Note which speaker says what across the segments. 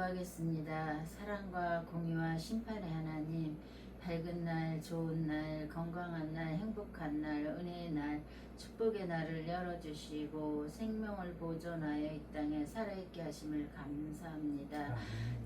Speaker 1: 기도하겠습니다. 사랑과 공의와 심판의 하나님, 밝은 날, 좋은 날, 건강한 날, 행복한 날, 은혜의 날, 축복의 날을 열어주시고 생명을 보존하여 이 땅에 살아있게 하심을 감사합니다.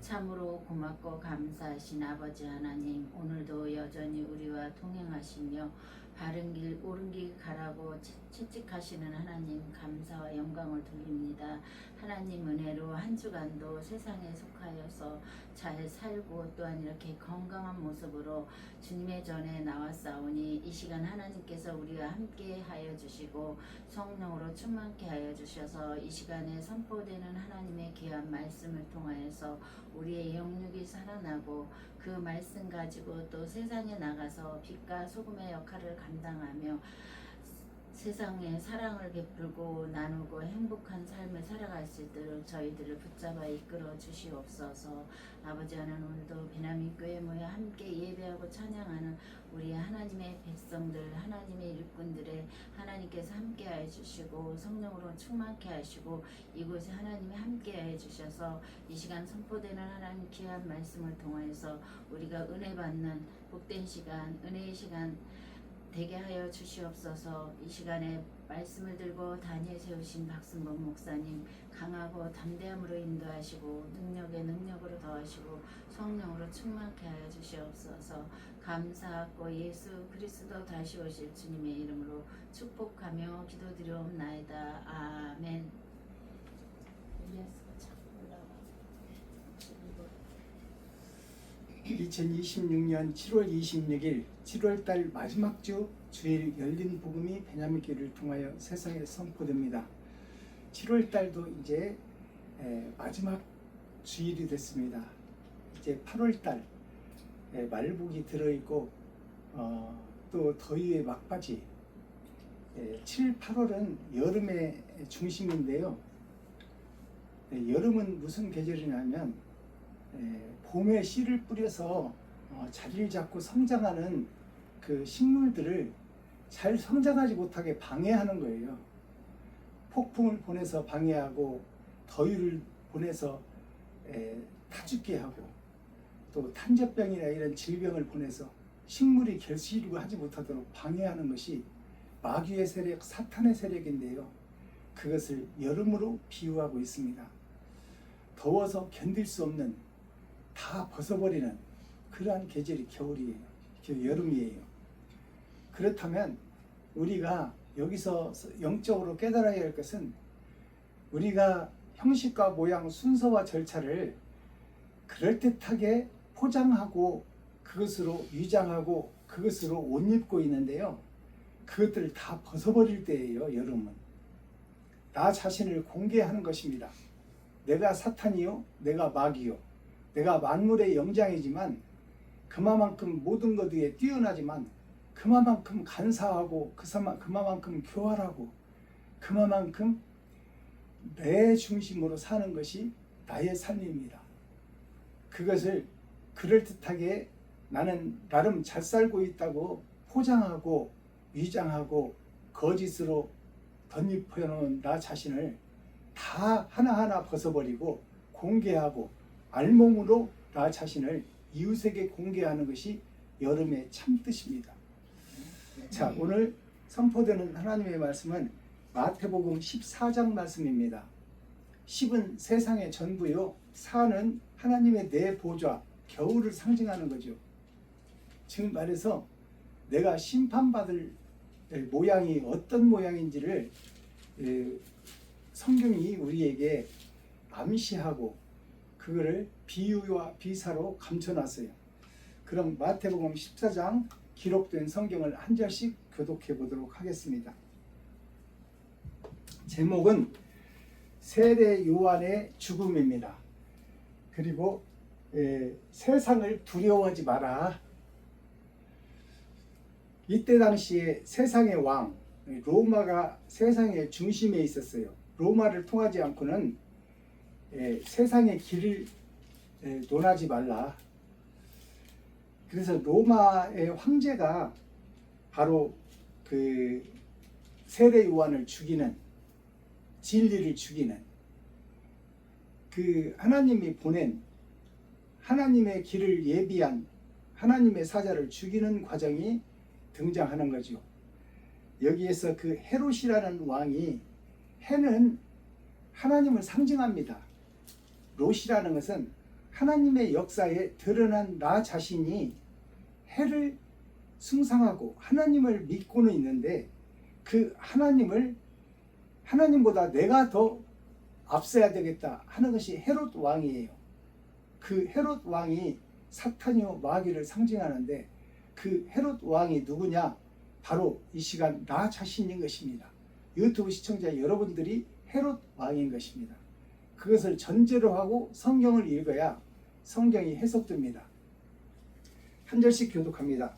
Speaker 1: 참으로 고맙고 감사하신 아버지 하나님, 오늘도 여전히 우리와 동행하시며 바른 길, 옳은 길 가라고 채찍하시는 하나님 감사와 영광을 돌립니다. 하나님 은혜로 한 주간도 세상에 속하여서 잘 살고 또한 이렇게 건강한 모습으로 주님의 전에 나왔사오니 이 시간 하나님께서 우리와 함께 하여 주시고 성령으로 충만케 하여 주셔서 이 시간에 선포되는 하나님의 귀한 말씀을 통하여서 우리의 영육이 살아나고 그 말씀 가지고 또 세상에 나가서 빛과 소금의 역할을 감당하며 세상에 사랑을 베풀고 나누고 행복한 삶을 살아갈 수 있도록 저희들을 붙잡아 이끌어 주시옵소서. 아버지 하나님, 오늘도 베나민 교회 모여 함께 예배하고 찬양하는 우리 하나님의 백성들, 하나님의 일꾼들의 하나님께서 함께하여 주시고 성령으로 충만케 하시고 이곳에 하나님이 함께하여 주셔서 이 시간 선포되는 하나님 귀한 말씀을 통하여서 우리가 은혜 받는 복된 시간, 은혜의 시간 되게 하여 주시옵소서. 이 시간에 말씀을 들고 단위에 세우신 박승범 목사님 강하고 담대함으로 인도하시고 능력에 능력으로 더하시고 성령으로 충만케 하여 주시옵소서. 감사하고 예수 그리스도 다시 오실 주님의 이름으로 축복하며 기도드리옵나이다. 아멘.
Speaker 2: 2026년 7월 26일 7월달 마지막 주 주일 열린 복음이 베냐민 교회를 통하여 세상에 선포됩니다. 7월달도 이제 마지막 주일이 됐습니다. 이제 8월달 말복이 들어있고 또 더위의 막바지 7, 8월은 여름의 중심인데요. 여름은 무슨 계절이냐면 봄에 씨를 뿌려서 자리를 잡고 성장하는 그 식물들을 잘 성장하지 못하게 방해하는 거예요. 폭풍을 보내서 방해하고 더위를 보내서 타죽게 하고 또 탄저병이나 이런 질병을 보내서 식물이 결실이고 하지 못하도록 방해하는 것이 마귀의 세력, 사탄의 세력인데요. 그것을 여름으로 비유하고 있습니다. 더워서 견딜 수 없는 다 벗어버리는 그러한 계절이 겨울이에요. 여름이에요. 그렇다면 우리가 여기서 영적으로 깨달아야 할 것은 우리가 형식과 모양, 순서와 절차를 그럴듯하게 포장하고 그것으로 위장하고 그것으로 옷 입고 있는데요. 그것들을 다 벗어버릴 때예요. 여름은. 나 자신을 공개하는 것입니다. 내가 사탄이요, 내가 마귀요, 내가 만물의 영장이지만 그만큼 모든 것 위에 뛰어나지만 그만큼 간사하고 그만큼 교활하고 그만큼 내 중심으로 사는 것이 나의 삶입니다. 그것을 그럴듯하게 나는 나름 잘 살고 있다고 포장하고 위장하고 거짓으로 덧입혀놓은 나 자신을 다 하나하나 벗어버리고 공개하고 알몸으로 나 자신을 이웃에게 공개하는 것이 여름의 참뜻입니다. 자, 오늘 선포되는 하나님의 말씀은 마태복음 14장 말씀입니다. 10은 세상의 전부요, 4는 하나님의 내 보좌, 겨울을 상징하는 거죠. 지금 말해서 내가 심판받을 모양이 어떤 모양인지를 성경이 우리에게 암시하고 그거를 비유와 비사로 감춰놨어요. 그럼 마태복음 14장 기록된 성경을 한 절씩 교독해 보도록 하겠습니다. 제목은 세례 요한의 죽음입니다. 그리고 세상을 두려워하지 마라. 이때 당시에 세상의 왕 로마가 세상의 중심에 있었어요. 로마를 통하지 않고는 세상의 길을 논하지 말라. 그래서 로마의 황제가 바로 그 세례 요한을 죽이는, 진리를 죽이는 그 하나님이 보낸 하나님의 길을 예비한 하나님의 사자를 죽이는 과정이 등장하는 거죠. 여기에서 그 헤롯이라는 왕이, 해는 하나님을 상징합니다. 롯이라는 것은 하나님의 역사에 드러난 나 자신이 해를 숭상하고 하나님을 믿고는 있는데, 그 하나님보다 내가 더 앞서야 되겠다 하는 것이 헤롯 왕이에요. 그 헤롯 왕이 사탄이요 마귀를 상징하는데, 그 헤롯 왕이 누구냐? 바로 이 시간 나 자신인 것입니다. 유튜브 시청자 여러분들이 헤롯 왕인 것입니다. 그것을 전제로 하고 성경을 읽어야 성경이 해석됩니다. 한 절씩 교독합니다.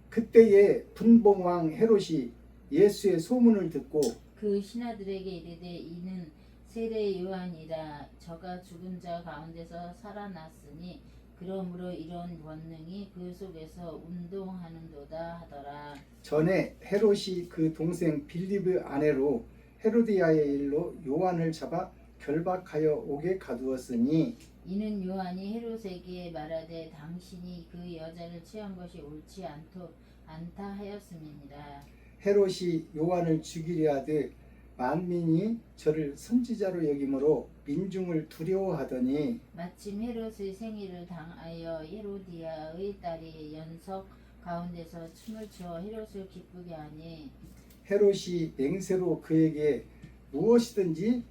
Speaker 2: 그때에 분봉왕 헤롯이 예수의 소문을 듣고
Speaker 1: 그 신하들에게 이르되 이는 세례 요한이라. 저가 죽은 자 가운데서 살아났으니 그러므로 이런 권능이 그 속에서 운동하는도다 하더라.
Speaker 2: 전에 헤롯이 그 동생 빌립의 아내로 헤로디아의 일로 요한을 잡아 결박하여 옥에 가두었으니,
Speaker 1: 이는 요한이 헤롯에게 말하되 당신이 그 여자를 취한 것이 옳지 않다 하였음이니라.
Speaker 2: 헤롯이 요한을 죽이려 하되 만민이 저를 선지자로 여김으로 민중을 두려워하더니,
Speaker 1: 마침 헤롯의 생일을 당하여 헤로디아의 딸이 연석 가운데서 춤을 추어 헤롯을 기쁘게 하니
Speaker 2: 헤롯이 맹세로 그에게 무엇이든지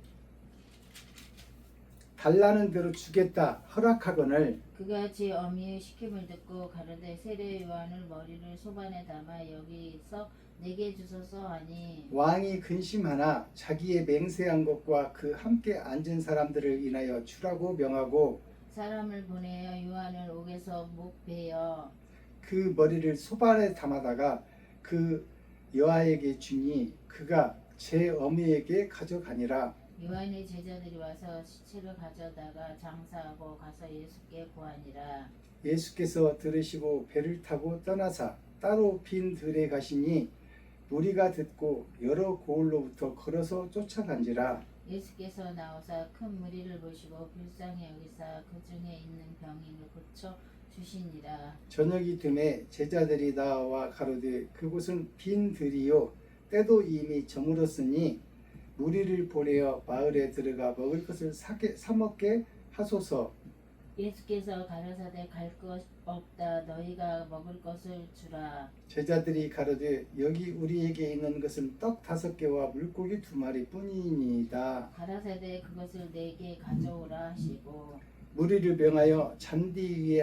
Speaker 2: 달라는 대로 주겠다 허락하거늘,
Speaker 1: 그가 제 어미의 시킴을 듣고 가로되 세례 요한을 머리를 소반에 담아 여기서 내게 주소서 하니,
Speaker 2: 왕이 근심하나 자기의 맹세한 것과 그 함께 앉은 사람들을 인하여 주라고 명하고
Speaker 1: 사람을 보내어 요한을 옥에서 목베어
Speaker 2: 그 머리를 소반에 담아다가 그 여아에게 주니 그가 제 어미에게 가져가니라.
Speaker 1: 요한의 제자들이 와서 시체를 가져다가 장사하고 가서 예수께 고하니라.
Speaker 2: 예수께서 들으시고 배를 타고 떠나사 따로 빈 들에 가시니 무리가 듣고 여러 고을로부터 걸어서 쫓아간지라.
Speaker 1: 예수께서 나오사 큰 무리를 보시고 불쌍히 여기사 그 중에 있는 병인을 고쳐 주시니라.
Speaker 2: 저녁이 됨에 제자들이 나와 가로되 그곳은 빈 들이요 때도 이미 저물었으니 무리를 보내어 마을에 들어가 먹을 것을 사 먹게 하소서.
Speaker 1: 예수께서 가라사대 갈 것 없다. 너희가 먹을 것을 주라.
Speaker 2: 제자들이 가로되 여기 우리에게 있는 것은 떡 5개와 물고기 2마리 뿐이니이다.
Speaker 1: 가라사대 그것을 내게 가져오라 하시고
Speaker 2: 무리를 명하여 잔디 위에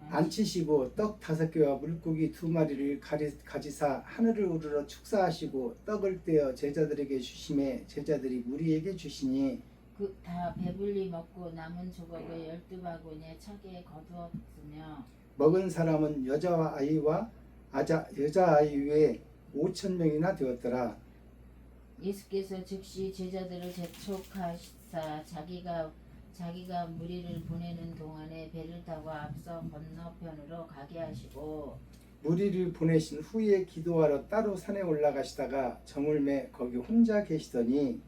Speaker 2: 앉히시고 떡 5개와 물고기 2마리를 가지사 하늘을 우러러 축사하시고 떡을 떼어 제자들에게 주시매 제자들이 무리에게 주시니
Speaker 1: 그 다 배불리 먹고 남은 조각을 12바구니에 차게 거두었으며
Speaker 2: 먹은 사람은 여자아이 외에 5,000명이나 되었더라.
Speaker 1: 예수께서 즉시 제자들을 재촉하시사 자기가 무리를 보내는 동안에 배를 타고 앞서 건너편으로 가게 하시고
Speaker 2: 무리를 보내신 후에 기도하러 따로 산에 올라가시다가 저물매 거기 혼자 계시더니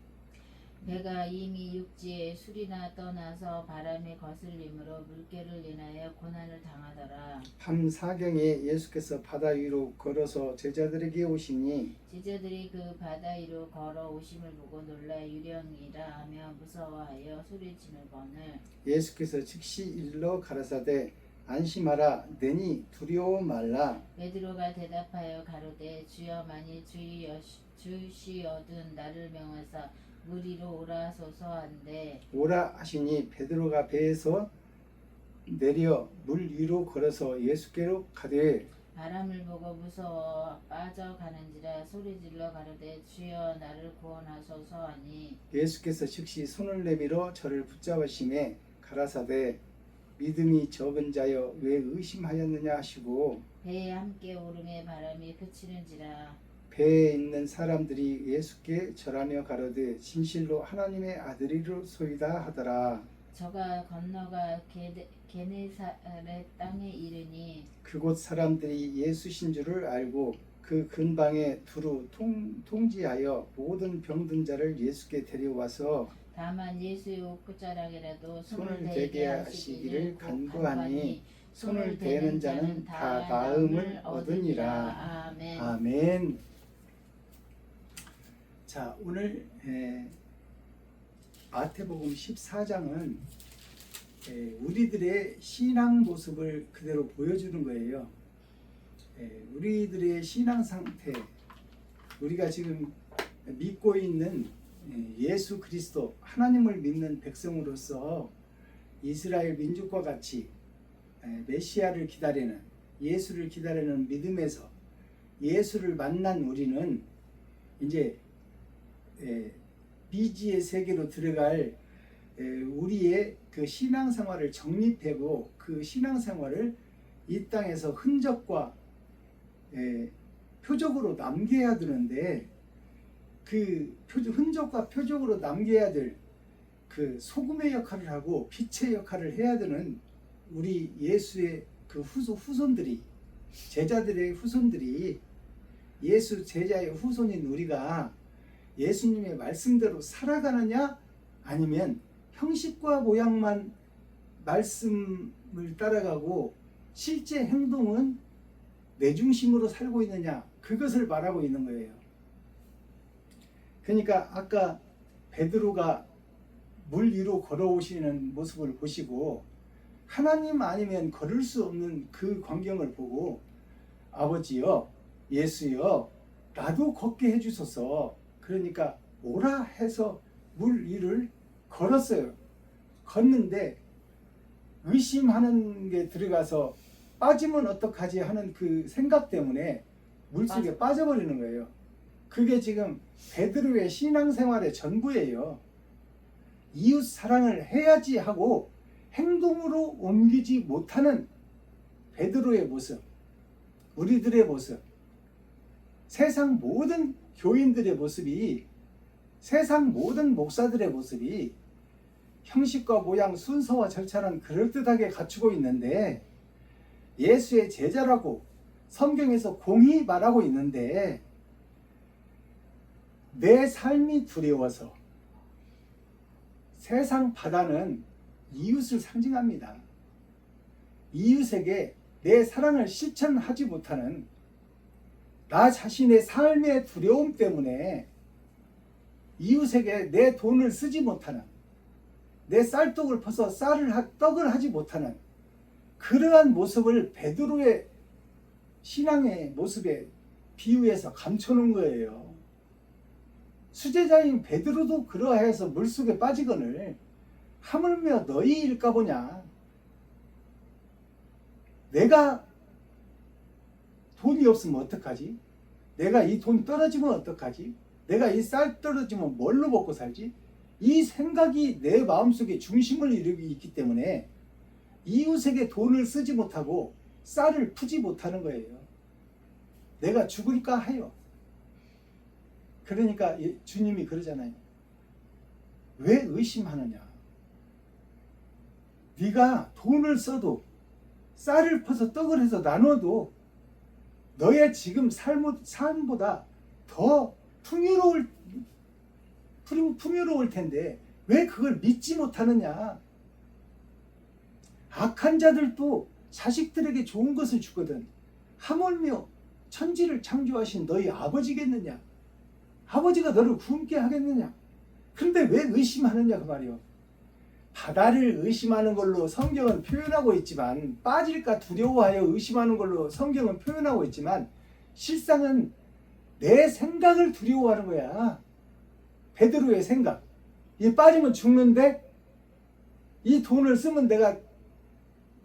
Speaker 1: 배가 이미 육지에 수리나 떠나서 바람에 거슬림으로 물결을 인하여 고난을 당하더라.
Speaker 2: 밤 4경에 예수께서 바다 위로 걸어서 제자들에게 오시니
Speaker 1: 제자들이 그 바다 위로 걸어 오심을 보고 놀라 유령이라 하며 무서워하여 소리치는거늘
Speaker 2: 예수께서 즉시 일러 가라사대 안심하라 내니 두려워 말라.
Speaker 1: 베드로가 대답하여 가로되 주여 만일 주시어든 나를 명하사 물 위로 오라 하소서 한데
Speaker 2: 오라 하시니 베드로가 배에서 내려 물 위로 걸어서 예수께로 가되
Speaker 1: 바람을 보고 무서워 빠져가는지라 소리질러 가로되 주여 나를 구원하소서 하니
Speaker 2: 예수께서 즉시 손을 내밀어 저를 붙잡으시매 가라사대 믿음이 적은 자여 왜 의심하였느냐 하시고
Speaker 1: 배에 함께 오름에 바람이 그치는지라.
Speaker 2: 배에 있는 사람들이 예수께 절하며 가로되 진실로 하나님의 아들이로소이다 하더라.
Speaker 1: 저가 건너가 게네사렛 땅에 이르니
Speaker 2: 그곳 사람들이 예수신 줄을 알고 그 근방에 두루 통지하여 모든 병든 자를 예수께 데려와서
Speaker 1: 다만 예수의 옷구자락이라도
Speaker 2: 손을
Speaker 1: 손을
Speaker 2: 대게 하시기를 간구하니 손을 대는 자는 다 나음을 얻으니라.
Speaker 1: 아멘.
Speaker 2: 아멘. 자, 오늘 마태복음 14장은 우리들의 신앙 모습을 그대로 보여주는 거예요. 우리들의 신앙 상태, 우리가 지금 믿고 있는 예수 그리스도 하나님을 믿는 백성으로서 이스라엘 민족과 같이 메시아를 기다리는, 예수를 기다리는 믿음에서 예수를 만난 우리는 이제 미지의 세계로 들어갈 우리의 그 신앙생활을 정립하고 그 신앙생활을 이 땅에서 흔적과 표적으로 남겨야 되는데, 그 흔적과 표적으로 남겨야 될 그 소금의 역할을 하고 빛의 역할을 해야 되는 우리 예수의 그 후손들이, 제자들의 후손들이, 예수 제자의 후손인 우리가 예수님의 말씀대로 살아가느냐, 아니면 형식과 모양만 말씀을 따라가고 실제 행동은 내 중심으로 살고 있느냐, 그것을 말하고 있는 거예요. 그러니까 아까 베드로가 물 위로 걸어오시는 모습을 보시고 하나님 아니면 걸을 수 없는 그 광경을 보고 아버지여, 예수여, 나도 걷게 해주소서. 그러니까 오라 해서 물 위를 걸었어요. 걷는데 의심하는 게 들어가서 빠지면 어떡하지 하는 그 생각 때문에 물속에 빠져버리는 거예요. 그게 지금 베드로의 신앙생활의 전부예요. 이웃 사랑을 해야지 하고 행동으로 옮기지 못하는 베드로의 모습, 우리들의 모습, 세상 모든 교인들의 모습이, 세상 모든 목사들의 모습이 형식과 모양, 순서와 절차는 그럴듯하게 갖추고 있는데, 예수의 제자라고 성경에서 공히 말하고 있는데 내 삶이 두려워서, 세상 바다는 이웃을 상징합니다. 이웃에게 내 사랑을 실천하지 못하는, 나 자신의 삶의 두려움 때문에 이웃에게 내 돈을 쓰지 못하는, 내 쌀떡을 퍼서 떡을 하지 못하는 그러한 모습을 베드로의 신앙의 모습에 비유해서 감춰놓은 거예요. 수제자인 베드로도 그러해서 물속에 빠지거늘 하물며 너희일까 보냐. 내가 돈이 없으면 어떡하지? 내가 이 돈 떨어지면 어떡하지? 내가 이 쌀 떨어지면 뭘로 먹고 살지? 이 생각이 내 마음속에 중심을 이루고 있기 때문에 이웃에게 돈을 쓰지 못하고 쌀을 푸지 못하는 거예요. 내가 죽을까 하여. 그러니까 주님이 그러잖아요. 왜 의심하느냐? 네가 돈을 써도 쌀을 퍼서 떡을 해서 나눠도 너의 지금 삶보다 더 풍요로울 텐데 왜 그걸 믿지 못하느냐? 악한 자들도 자식들에게 좋은 것을 주거든. 하물며 천지를 창조하신 너희 아버지겠느냐? 아버지가 너를 굶게 하겠느냐? 그런데 왜 의심하느냐 그 말이요. 바다를 의심하는 걸로 성경은 표현하고 있지만, 빠질까 두려워하여 의심하는 걸로 성경은 표현하고 있지만, 실상은 내 생각을 두려워하는 거야. 베드로의 생각. 이 빠지면 죽는데 이 돈을 쓰면 내가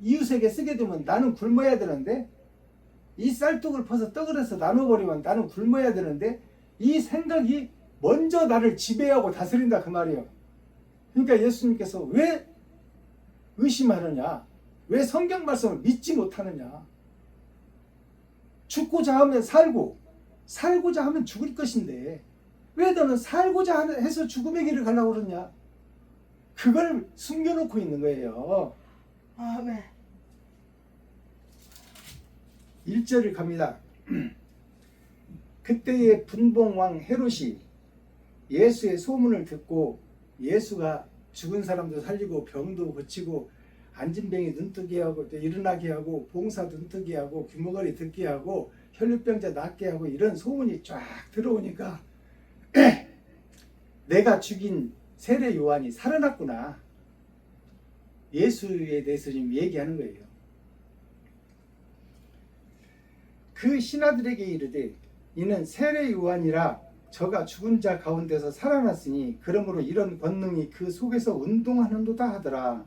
Speaker 2: 이웃에게 쓰게 되면 나는 굶어야 되는데, 이 쌀떡을 퍼서 떡을 해서 나눠버리면 나는 굶어야 되는데, 이 생각이 먼저 나를 지배하고 다스린다 그 말이에요. 그러니까 예수님께서 왜 의심하느냐? 왜 성경 말씀을 믿지 못하느냐? 죽고자 하면 살고, 살고자 하면 죽을 것인데 왜 너는 살고자 해서 죽음의 길을 가려고 그러냐? 그걸 숨겨놓고 있는 거예요. 아멘. 1절을 갑니다. 그때의 분봉왕 헤롯이 예수의 소문을 듣고 예수가 죽은 사람도 살리고 병도 고치고 안진뱅이 눈뜨게 하고 또 일어나게 하고 봉사 눈뜨게 하고 귀머거리 듣게 하고 혈류병자 낫게 하고 이런 소문이 쫙 들어오니까 내가 죽인 세례 요한이 살아났구나. 예수에 대해서 지금 얘기하는 거예요. 그 신하들에게 이르되 이는 세례 요한이라 저가 죽은 자 가운데서 살아났으니 그러므로 이런 권능이 그 속에서 운동하는도다 하더라.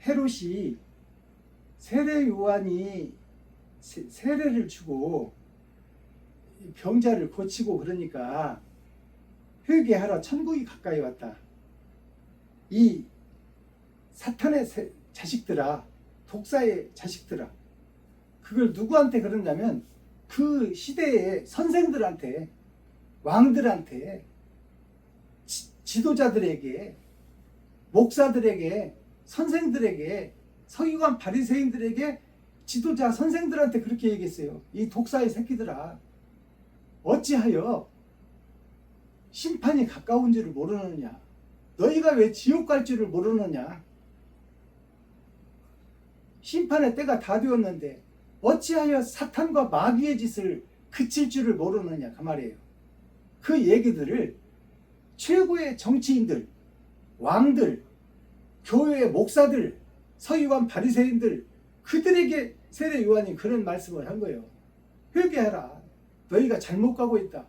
Speaker 2: 헤롯이 세례 요한이 세례를 주고 병자를 고치고 그러니까 회개하라, 천국이 가까이 왔다. 이 사탄의 자식들아, 독사의 자식들아, 그걸 누구한테 그러냐면 그 시대의 선생들한테, 왕들한테, 지도자들에게, 목사들에게, 선생들에게, 서기관 바리새인들에게, 지도자 선생들한테 그렇게 얘기했어요. 이 독사의 새끼들아, 어찌하여 심판이 가까운 줄을 모르느냐? 너희가 왜 지옥 갈 줄을 모르느냐? 심판의 때가 다 되었는데 어찌하여 사탄과 마귀의 짓을 그칠 줄을 모르느냐, 그 말이에요. 그 얘기들을 최고의 정치인들, 왕들, 교회의 목사들, 서기관 바리새인들, 그들에게 세례 요한이 그런 말씀을 한 거예요. 회개하라. 너희가 잘못 가고 있다.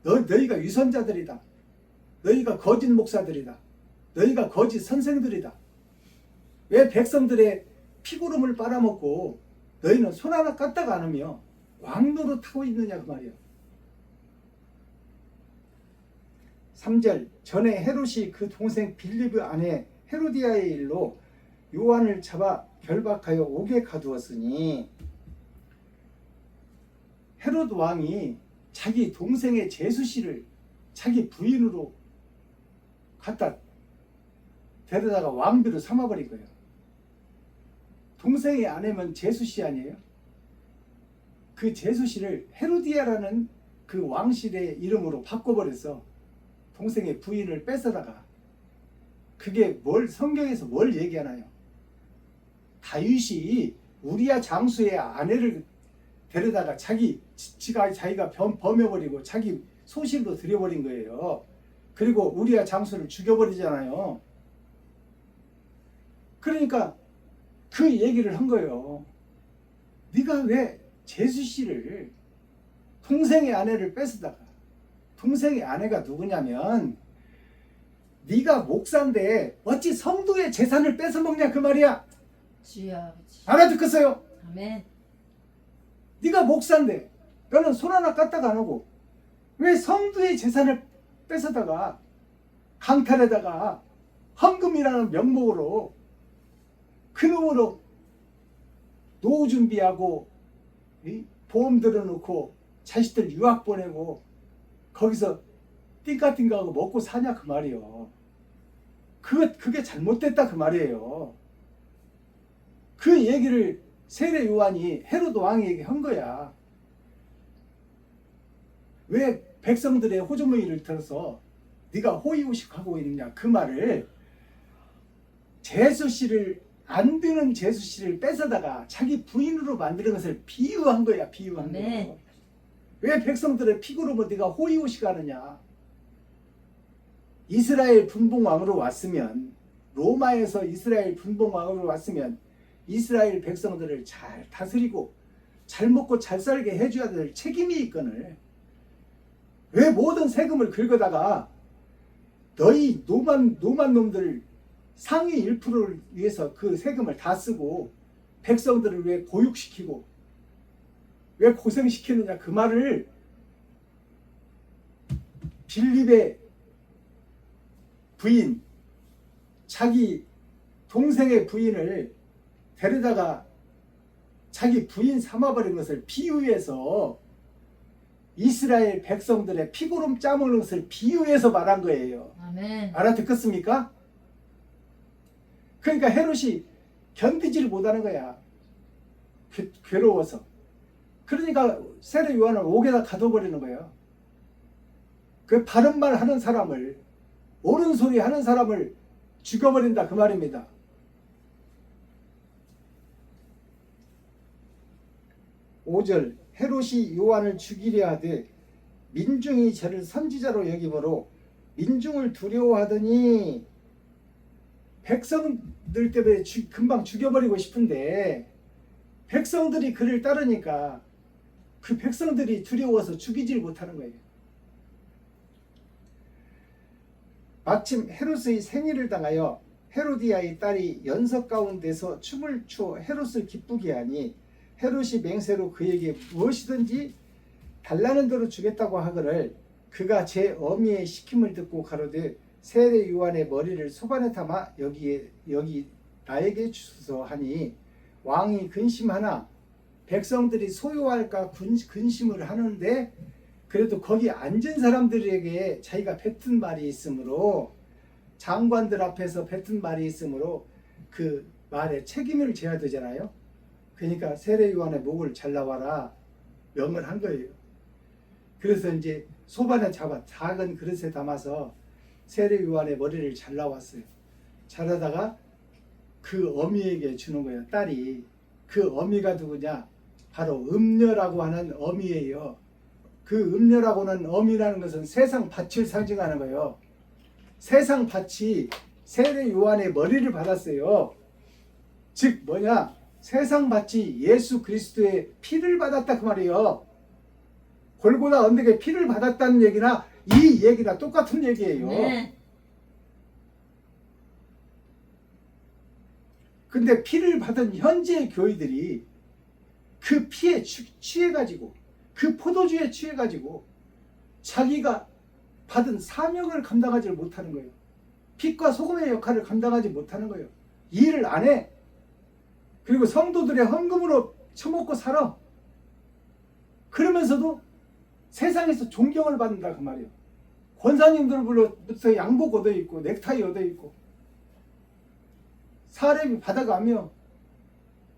Speaker 2: 너희가 위선자들이다. 너희가 거짓 목사들이다. 너희가 거짓 선생들이다. 왜 백성들의 피고름을 빨아먹고 너희는 손 하나 까딱 안 하며 왕노릇하고 있느냐, 그 말이야. 3절 전에 헤롯이 그 동생 빌립의 아내 헤로디아의 일로 요한을 잡아 결박하여 옥에 가두었으니, 헤롯 왕이 자기 동생의 제수씨를 자기 부인으로 갖다 데려다가 왕비로 삼아버린 거예요. 동생의 아내면 제수씨 아니에요? 그 제수씨를 헤로디아라는 그 왕실의 이름으로 바꿔버렸어. 동생의 부인을 뺏어다가. 그게 성경에서 뭘 얘기하나요? 다윗이 우리야 장수의 아내를 데려다가 자기가 범해버리고 자기 소실로 들여버린 거예요. 그리고 우리야 장수를 죽여버리잖아요. 그러니까 그 얘기를 한 거예요. 네가 왜 제수씨를, 동생의 아내를 뺏어다가, 동생의 아내가 누구냐면 네가 목사인데 어찌 성도의 재산을 뺏어먹냐, 그 말이야.
Speaker 1: 주여 아버지.
Speaker 2: 알아듣겠어요?
Speaker 1: 아멘.
Speaker 2: 네가 목사인데 너는 손 하나 까딱 안 하고 왜 성도의 재산을 뺏어다가 강탈에다가 헌금이라는 명목으로 그놈으로 노후 준비하고 보험 들어놓고 자식들 유학 보내고 거기서 띵까띵까하고 먹고 사냐, 그 말이에요. 그게 잘못됐다, 그 말이에요. 그 얘기를 세례 요한이 헤롯 왕에게 한 거야. 왜 백성들의 호조무의를 들어서 네가 호의호식하고 있느냐, 그 말을 제수씨를, 안 되는 제수씨를 뺏어다가 자기 부인으로 만드는 것을 비유한 거야, 비유한
Speaker 1: 네.
Speaker 2: 거. 왜 백성들의 피고름을 네가 호의호식하느냐? 이스라엘 분봉왕으로 왔으면, 로마에서 이스라엘 분봉왕으로 왔으면 이스라엘 백성들을 잘 다스리고 잘 먹고 잘 살게 해줘야 될 책임이 있거늘 왜 모든 세금을 긁어다가 너희 노만 놈들 상위 1%를 위해서 그 세금을 다 쓰고 백성들을 왜 고육시키고 왜 고생시키느냐, 그 말을 빌립의 부인, 자기 동생의 부인을 데려다가 자기 부인 삼아버린 것을 비유해서 이스라엘 백성들의 피고름 짜먹는 것을 비유해서 말한 거예요.
Speaker 1: 아멘.
Speaker 2: 알아듣겠습니까? 그러니까 헤롯이 견디지를 못하는 거야. 괴로워서. 그러니까 세례 요한을 옥에다 가둬버리는 거예요. 그 바른 말 하는 사람을, 옳은 소리 하는 사람을 죽여버린다 그 말입니다. 오절 헤롯이 요한을 죽이려 하되 민중이 저를 선지자로 여기므로 민중을 두려워하더니 백성들 때문에 금방 죽여버리고 싶은데 백성들이 그를 따르니까 그 백성들이 두려워서 죽이질 못하는 거예요. 마침 헤롯의 생일을 당하여 헤로디아의 딸이 연석 가운데서 춤을 추어 헤롯을 기쁘게 하니 헤롯이 맹세로 그에게 무엇이든지 달라는 대로 주겠다고 하거늘 그가 제 어미의 시킴을 듣고 가로되 세례 요한의 머리를 소반에 담아 여기 나에게 주소서 하니 왕이 근심하나 백성들이 소요할까 근심을 하는데 그래도 거기 앉은 사람들에게 자기가 뱉은 말이 있으므로 장관들 앞에서 뱉은 말이 있으므로 그 말에 책임을 져야 되잖아요. 그러니까 세례 요한의 목을 잘라와라 명을 한 거예요. 그래서 이제 소반에 잡아 작은 그릇에 담아서 세례 요한의 머리를 잘라왔어요. 잘라다가 그 어미에게 주는 거예요. 딸이. 그 어미가 누구냐? 바로 음녀라고 하는 어미예요. 그 음녀라고 하는 어미라는 것은 세상 밭을 상징하는 거예요. 세상 밭이 세례 요한의 머리를 받았어요. 즉 뭐냐? 세상 밭이 예수 그리스도의 피를 받았다 그 말이에요. 골고다 언덕에 피를 받았다는 얘기나 이 얘기나 똑같은 얘기예요.
Speaker 1: 네.
Speaker 2: 근데 피를 받은 현재의 교회들이 그 피에 취해가지고 그 포도주에 취해가지고 자기가 받은 사명을 감당하지 못하는 거예요. 빛과 소금의 역할을 감당하지 못하는 거예요. 일을 안 해. 그리고 성도들의 헌금으로 처먹고 살아. 그러면서도 세상에서 존경을 받는다 그 말이에요. 권사님들로부터 양복 얻어 입고 넥타이 얻어 입고 사람이 받아가며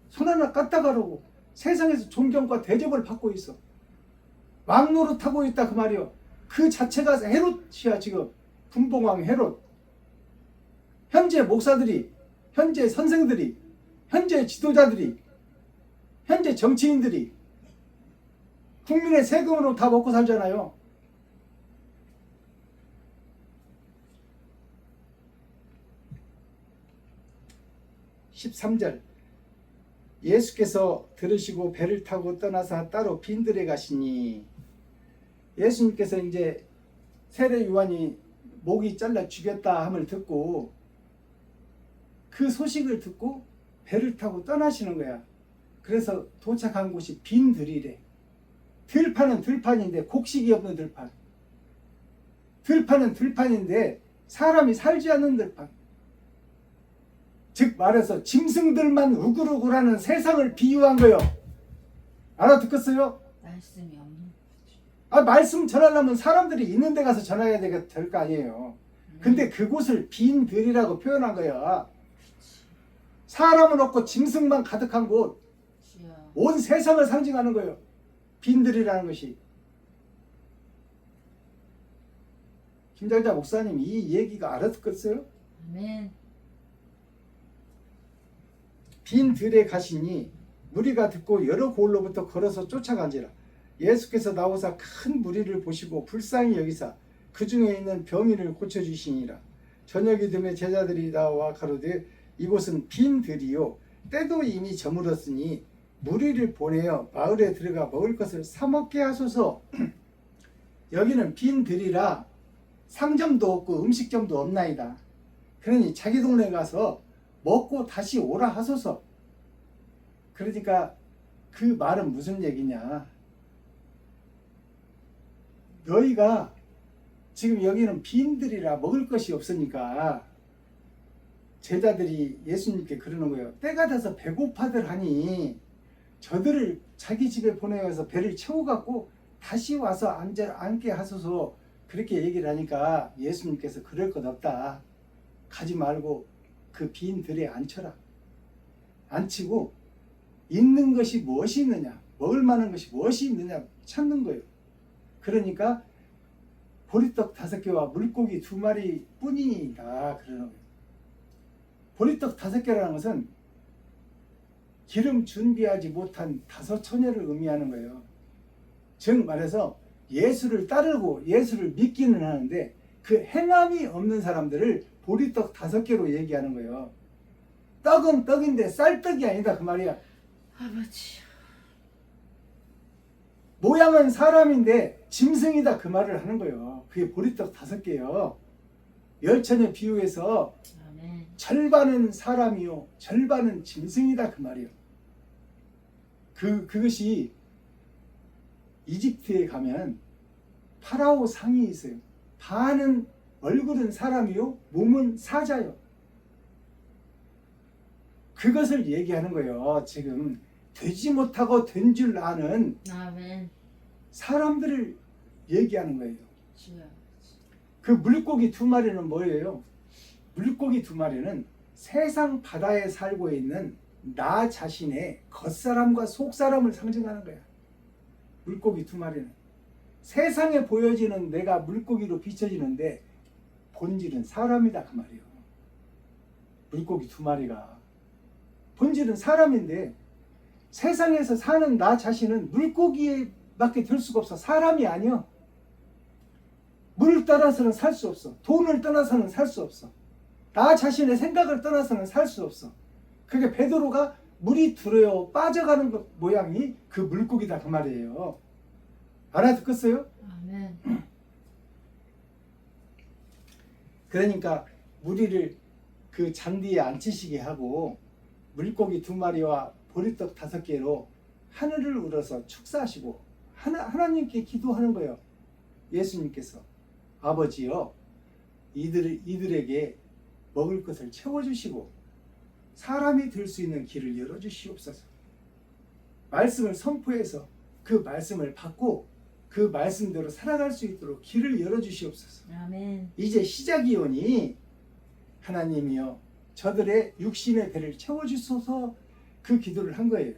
Speaker 2: 손 하나 까딱하라고 세상에서 존경과 대접을 받고 있어. 왕노릇하고 있다 그 말이요. 그 자체가 헤롯이야 지금. 분봉왕 헤롯. 현재 목사들이, 현재 선생들이, 현재 지도자들이, 현재 정치인들이 국민의 세금으로 다 먹고 살잖아요. (13절) 예수께서 들으시고 배를 타고 떠나서 따로 빈들에 가시니 예수님께서 이제 세례 요한이 목이 잘라 죽였다 함을 듣고 그 소식을 듣고 배를 타고 떠나시는 거야. 그래서 도착한 곳이 빈들이래. 들판은 들판인데 곡식이 없는 들판. 들판은 들판인데 사람이 살지 않는 들판. 즉 말해서 짐승들만 우글우글하는 세상을 비유한 거예요. 알아듣겠어요?
Speaker 1: 말씀이 없는 거죠.
Speaker 2: 말씀 전하려면 사람들이 있는 데 가서 전해야 될 거 아니에요. 근데 그곳을 빈들이라고 표현한 거야. 사람은 없고 짐승만 가득한 곳. 온 세상을 상징하는 거예요. 빈들이라는 것이. 김장자 목사님 이 얘기가 알아듣겠어요?
Speaker 1: 아멘.
Speaker 2: 빈들에 가시니 무리가 듣고 여러 고을로부터 걸어서 쫓아간지라. 예수께서 나오사 큰 무리를 보시고 불쌍히 여기사 그 중에 있는 병인을 고쳐주시니라. 저녁이 되면 제자들이 나와 가로되 이곳은 빈들이요 때도 이미 저물었으니 무리를 보내어 마을에 들어가 먹을 것을 사 먹게 하소서. 여기는 빈들이라 상점도 없고 음식점도 없나이다. 그러니 자기 동네에 가서 먹고 다시 오라 하소서. 그러니까 그 말은 무슨 얘기냐? 너희가 지금 여기는 빈들이라 먹을 것이 없으니까 제자들이 예수님께 그러는 거예요. 때가 돼서 배고파들 하니 저들을 자기 집에 보내서 배를 채워갖고 다시 와서 앉게 하소서. 그렇게 얘기를 하니까 예수님께서 그럴 것 없다. 가지 말고 그 빈 들에 앉혀라. 앉히고 있는 것이 무엇이 있느냐? 먹을 만한 것이 무엇이 있느냐 찾는 거예요. 그러니까 보리떡 5개와 물고기 2마리 뿐이다 그러는 거예요. 보리떡 5개라는 것은 기름 준비하지 못한 5처녀를 의미하는 거예요. 즉 말해서 예수를 따르고 예수를 믿기는 하는데 그 행함이 없는 사람들을 보리떡 5개로 얘기하는 거예요. 떡은 떡인데 쌀떡이 아니다 그 말이야.
Speaker 1: 아버지.
Speaker 2: 모양은 사람인데 짐승이다 그 말을 하는 거예요. 그게 보리떡 5개요. 열처녀 비유해서
Speaker 1: 아멘.
Speaker 2: 절반은 사람이요 절반은 짐승이다 그 말이에요. 그것이 이집트에 가면 파라오 상이 있어요. 반은 얼굴은 사람이요 몸은 사자요. 그것을 얘기하는 거예요. 지금 되지 못하고 된 줄 아는
Speaker 1: 아멘.
Speaker 2: 사람들을 얘기하는 거예요.
Speaker 1: 주여.
Speaker 2: 그 물고기 2마리는 뭐예요? 물고기 2마리는 세상 바다에 살고 있는 나 자신의 겉사람과 속사람을 상징하는 거야. 물고기 2마리는 세상에 보여지는 내가 물고기로 비춰지는데 본질은 사람이다 그 말이에요. 물고기 2마리가 본질은 사람인데 세상에서 사는 나 자신은 물고기밖에 될 수가 없어. 사람이 아니야. 물을 떠나서는 살 수 없어. 돈을 떠나서는 살 수 없어. 나 자신의 생각을 떠나서는 살 수 없어. 그게 베드로가 물이 들어요 빠져가는 것 모양이 그 물고기다 그 말이에요. 알아듣겠어요?
Speaker 1: 아멘.
Speaker 2: 그러니까 우리를 그 잔디에 앉히시게 하고 물고기 2마리와 보리떡 5개로 하늘을 우러서 축사하시고 하나님께 기도하는 거예요. 예수님께서 아버지여 이들에게 먹을 것을 채워주시고 사람이 될 수 있는 길을 열어주시옵소서. 말씀을 선포해서 그 말씀을 받고 그 말씀대로 살아갈 수 있도록 길을 열어주시옵소서.
Speaker 1: 아멘.
Speaker 2: 이제 시작이오니 하나님이여 저들의 육신의 배를 채워주소서. 그 기도를 한 거예요.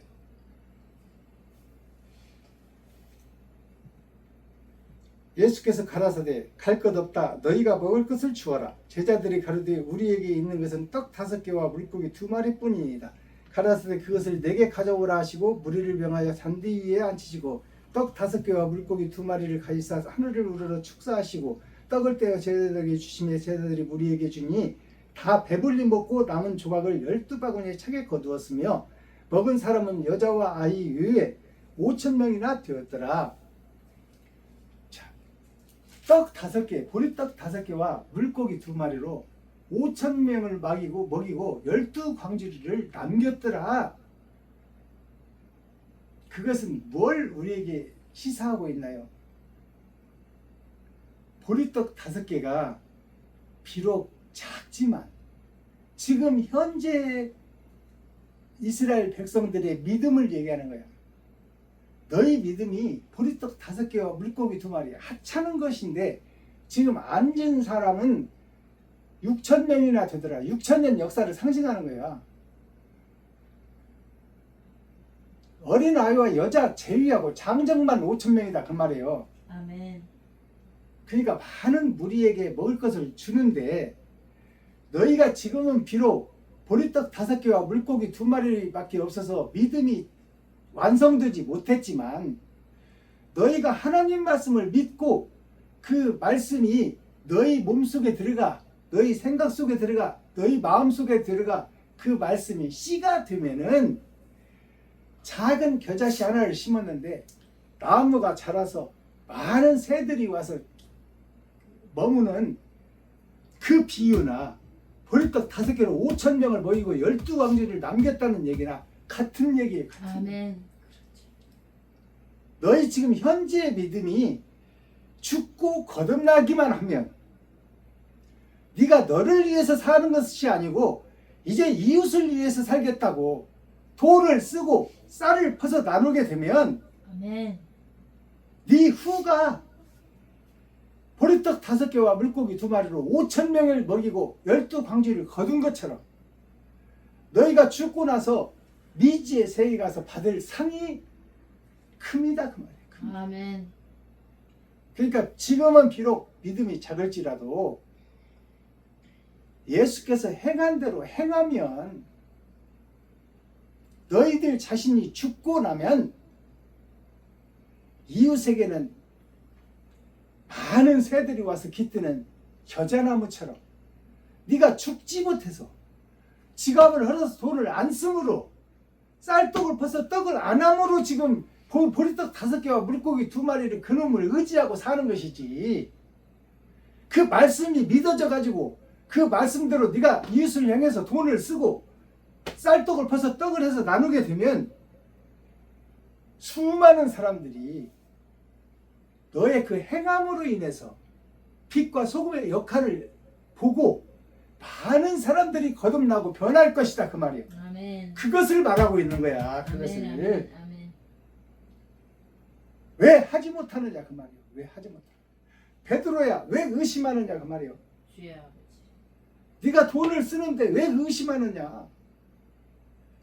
Speaker 2: 예수께서 가라사대 갈 것 없다 너희가 먹을 것을 주어라. 제자들이 가로되 우리에게 있는 것은 떡 5개와 물고기 2마리 뿐이니이다. 가라사대 그것을 내게 가져오라 하시고 무리를 명하여 잔디 위에 앉히시고 떡 5개와 물고기 2마리를 가지사 하늘을 우러러 축사하시고 떡을 떼어 제자들에게 주시며 제자들이 무리에게 주니 다 배불리 먹고 남은 조각을 12바구니에 차게 거두었으며 먹은 사람은 여자와 아이 외에 5,000명이나 되었더라. 자, 떡 5개, 보리떡 5개와 물고기 2마리로 5,000명을 먹이고 12광주리를 남겼더라. 그것은 뭘 우리에게 시사하고 있나요? 보리떡 5개가 비록 작지만 지금 현재 이스라엘 백성들의 믿음을 얘기하는 거야. 너희 믿음이 보리떡 5개와 물고기 2마리 하찮은 것인데 지금 앉은 사람은 6,000명이나 되더라. 6,000년 역사를 상징하는 거야. 어린아이와 여자 제외하고 장정만 5,000명이다 그 말이에요.
Speaker 1: 아멘.
Speaker 2: 그러니까 많은 무리에게 먹을 것을 주는데 너희가 지금은 비록 보리떡 5개와 물고기 2마리밖에 없어서 믿음이 완성되지 못했지만 너희가 하나님 말씀을 믿고 그 말씀이 너희 몸속에 들어가 너희 생각 속에 들어가 너희 마음 속에 들어가 그 말씀이 씨가 되면은 작은 겨자씨 하나를 심었는데 나무가 자라서 많은 새들이 와서 머무는 그 비유나 보리떡 5개로 5,000명을 먹이고 12광주리를 남겼다는 얘기나 같은 얘기예요.
Speaker 1: 아멘.
Speaker 2: 너희 지금 현재의 믿음이 죽고 거듭나기만 하면 네가 너를 위해서 사는 것이 아니고 이제 이웃을 위해서 살겠다고 돌을 쓰고 쌀을 퍼서 나누게 되면
Speaker 1: 아멘.
Speaker 2: 네 후가 보리떡 5개와 물고기 2마리로 5,000명을 먹이고 12광주리를 거둔 것처럼 너희가 죽고 나서 미지의 세에 가서 받을 상이 큽니다 그 말이에요. 큽니다.
Speaker 1: 아멘.
Speaker 2: 그러니까 지금은 비록 믿음이 작을지라도 예수께서 행한 대로 행하면 너희들 자신이 죽고 나면 이웃에게는 많은 새들이 와서 깃드는 겨자나무처럼 네가 죽지 못해서 지갑을 헐어서 돈을 안 쓰므로 쌀떡을 퍼서 떡을 안 함으로 지금 보리떡 5개와 물고기 2마리를 그놈을 의지하고 사는 것이지, 그 말씀이 믿어져 가지고 그 말씀대로 네가 이웃을 향해서 돈을 쓰고 쌀떡을 퍼서 떡을 해서 나누게 되면 수많은 사람들이 너의 그 행함으로 인해서 빛과 소금의 역할을 보고 많은 사람들이 거듭나고 변할 것이다 그 말이에요.
Speaker 1: 아멘.
Speaker 2: 그것을 말하고 있는 거야. 그것을.
Speaker 1: 아멘. 아멘. 아멘.
Speaker 2: 왜 하지 못하느냐 그 말이에요. 왜 하지 못하느냐. 베드로야 왜 의심하느냐 그 말이에요.
Speaker 1: 주여 아버지.
Speaker 2: 네가 돈을 쓰는데 왜 의심하느냐.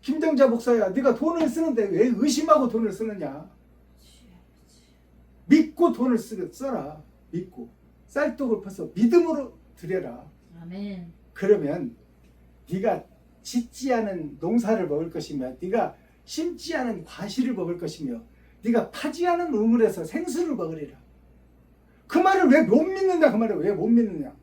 Speaker 2: 김정자 목사야 네가 돈을 쓰는데 왜 의심하고 돈을 쓰느냐.
Speaker 1: 주여 아버지.
Speaker 2: 믿고 돈을 써라. 믿고 쌀떡을 퍼서 믿음으로 드려라.
Speaker 1: 아멘.
Speaker 2: 그러면 네가 짓지 않은 농사를 먹을 것이며 네가 심지 않은 과실을 먹을 것이며 네가 파지 않은 우물에서 생수를 먹으리라. 그 말을 왜 못 믿느냐 그 말을 왜 못 믿느냐.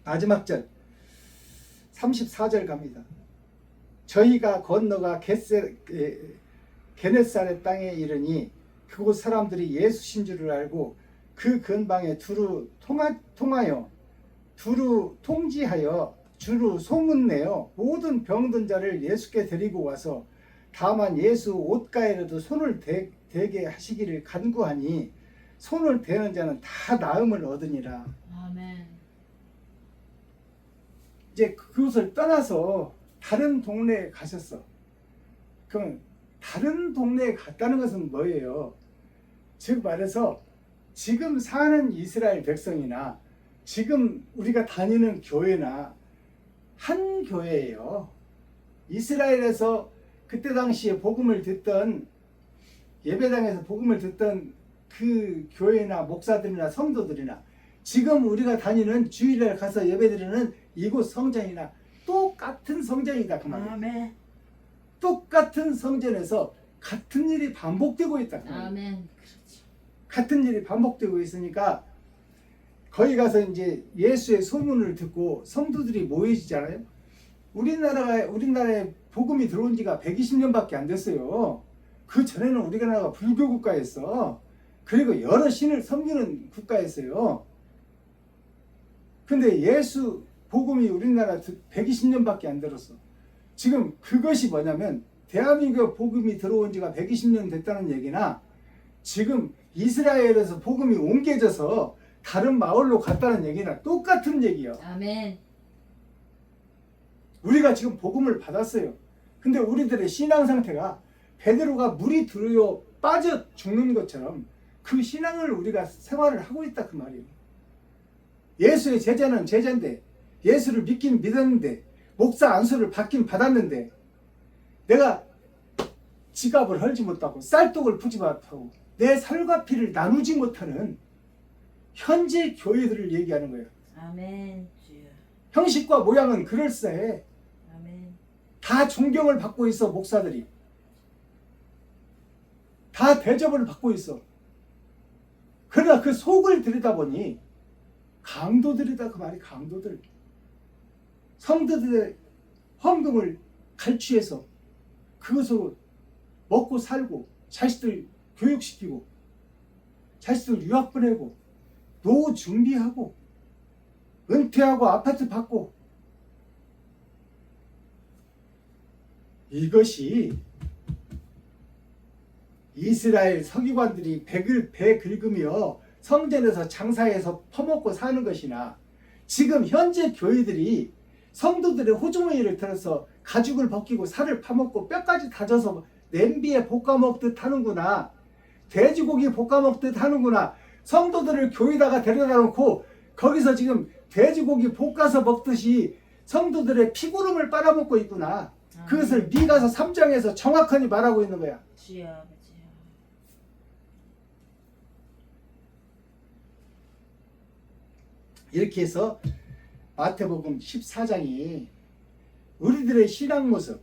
Speaker 2: 마지막 절 34절 갑니다. 저희가 건너가 게네사렛 땅에 이르니 그곳 사람들이 예수신 줄을 알고 그 근방에 두루 통지하여 주로 소문내어 모든 병든 자를 예수께 데리고 와서 다만 예수 옷가에라도 손을 대게 하시기를 간구하니 손을 대는 자는 다 나음을 얻으니라.
Speaker 1: 아멘.
Speaker 2: 이제 그곳을 떠나서 다른 동네에 가셨어. 그럼 다른 동네에 갔다는 것은 뭐예요? 즉 말해서 지금 사는 이스라엘 백성이나 지금 우리가 다니는 교회나 한 교회예요. 이스라엘에서 그때 당시에 복음을 듣던 예배당에서 복음을 듣던 그 교회나 목사들이나 성도들이나 지금 우리가 다니는 주일날 가서 예배드리는 이곳 성전이나 똑같은 성전이다 그 말이에요.
Speaker 1: 아멘.
Speaker 2: 똑같은 성전에서 같은 일이 반복되고 있다 그 말이에요.
Speaker 1: 아멘. 그렇죠.
Speaker 2: 같은 일이 반복되고 있으니까 거기 가서 이제 예수의 소문을 듣고 성도들이 모여지잖아요. 우리나라에 복음이 들어온 지가 120년밖에 안 됐어요. 그 전에는 우리나라가 불교 국가였어. 그리고 여러 신을 섬기는 국가였어요. 근데 예수 복음이 우리나라 120년밖에 안 들었어. 지금 그것이 뭐냐면 대한민국 복음이 들어온 지가 120년 됐다는 얘기나 지금 이스라엘에서 복음이 옮겨져서 다른 마을로 갔다는 얘기나 똑같은 얘기예요.
Speaker 1: 아멘.
Speaker 2: 우리가 지금 복음을 받았어요. 근데 우리들의 신앙 상태가 베드로가 물이 들어 빠져 죽는 것처럼 그 신앙을 우리가 생활을 하고 있다 그 말이에요. 예수의 제자는 제자인데 예수를 믿긴 믿었는데 목사 안수를 받긴 받았는데 내가 지갑을 헐지 못하고 쌀떡을 푸지 못하고 내 살과 피를 나누지 못하는 현재 교회들을 얘기하는 거예요.
Speaker 1: 아멘. 주여.
Speaker 2: 형식과 모양은 그럴싸해.
Speaker 1: 아멘.
Speaker 2: 다 존경을 받고 있어. 목사들이 다 대접을 받고 있어. 그러나 그 속을 들여다보니 강도들이다 그 말이. 강도들, 성도들의 헌금을 갈취해서 그것으로 먹고 살고 자식들 교육시키고 자식들 유학 보내고 노후 준비하고 은퇴하고 아파트 받고, 이것이 이스라엘 서기관들이 배 긁으며 성전에서 장사해서 퍼먹고 사는 것이나 지금 현재 교회들이 성도들의 호주머니를 들어서 가죽을 벗기고 살을 파먹고 뼈까지 다져서 냄비에 볶아 먹듯 하는구나. 돼지고기 볶아 먹듯 하는구나. 성도들을 교회다가 데려다 놓고 거기서 지금 돼지고기 볶아서 먹듯이 성도들의 피구름을 빨아먹고 있구나. 그것을 미가서 3장에서 정확하게 말하고 있는 거야.
Speaker 1: 주여 아버지.
Speaker 2: 이렇게 해서 마태복음 14장이 우리들의 신앙 모습,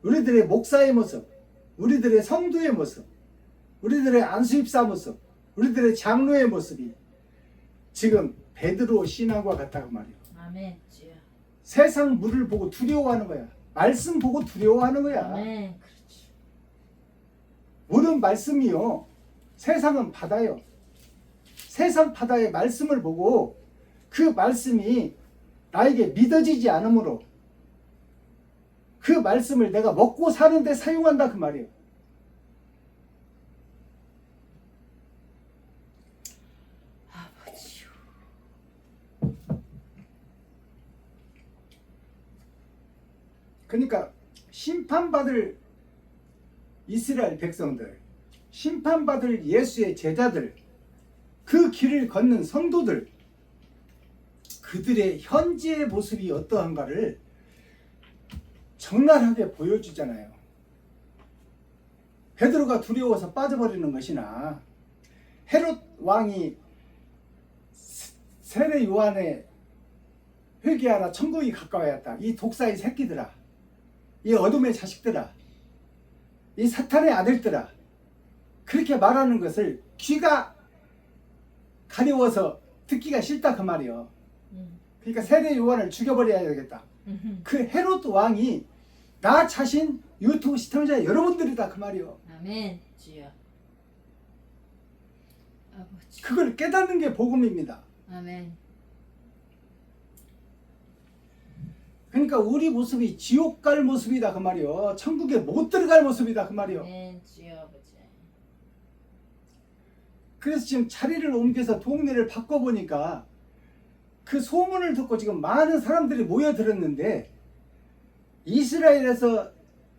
Speaker 2: 우리들의 목사의 모습, 우리들의 성도의 모습, 우리들의 안수입사 모습, 우리들의 장로의 모습이 지금 베드로 신앙과 같다고 말이에요.
Speaker 1: 아멘. 주여.
Speaker 2: 세상 물을 보고 두려워하는 거야. 말씀 보고 두려워하는 거야.
Speaker 1: 아멘. 그렇지.
Speaker 2: 모든 말씀이요. 세상은 바다요. 세상 바다의 말씀을 보고 그 말씀이 나에게 믿어지지 않으므로 그 말씀을 내가 먹고 사는데 사용한다 그 말이에요.
Speaker 1: 아버지요.
Speaker 2: 그러니까 심판받을 이스라엘 백성들, 심판받을 예수의 제자들, 그 길을 걷는 성도들, 그들의 현재의 모습이 어떠한가를 적나라하게 보여주잖아요. 베드로가 두려워서 빠져버리는 것이나 헤롯 왕이 세례 요한의 회개하라 천국이 가까워졌다. 이 독사의 새끼들아, 이 어둠의 자식들아, 이 사탄의 아들들아, 그렇게 말하는 것을 귀가 가려워서 듣기가 싫다 그 말이요. 그러니까 세례 요한을 죽여버려야 되겠다. 그 헤롯 왕이 나 자신 유튜브 시청자 여러분들이다 그 말이요.
Speaker 1: 아멘. 주여. 아버지.
Speaker 2: 그걸 깨닫는 게 복음입니다.
Speaker 1: 아멘.
Speaker 2: 그러니까 우리 모습이 지옥 갈 모습이다 그 말이요. 천국에 못 들어갈 모습이다 그 말이요.
Speaker 1: 아멘. 주여 아버지.
Speaker 2: 그래서 지금 자리를 옮겨서 동네를 바꿔보니까 그 소문을 듣고 지금 많은 사람들이 모여들었는데 이스라엘에서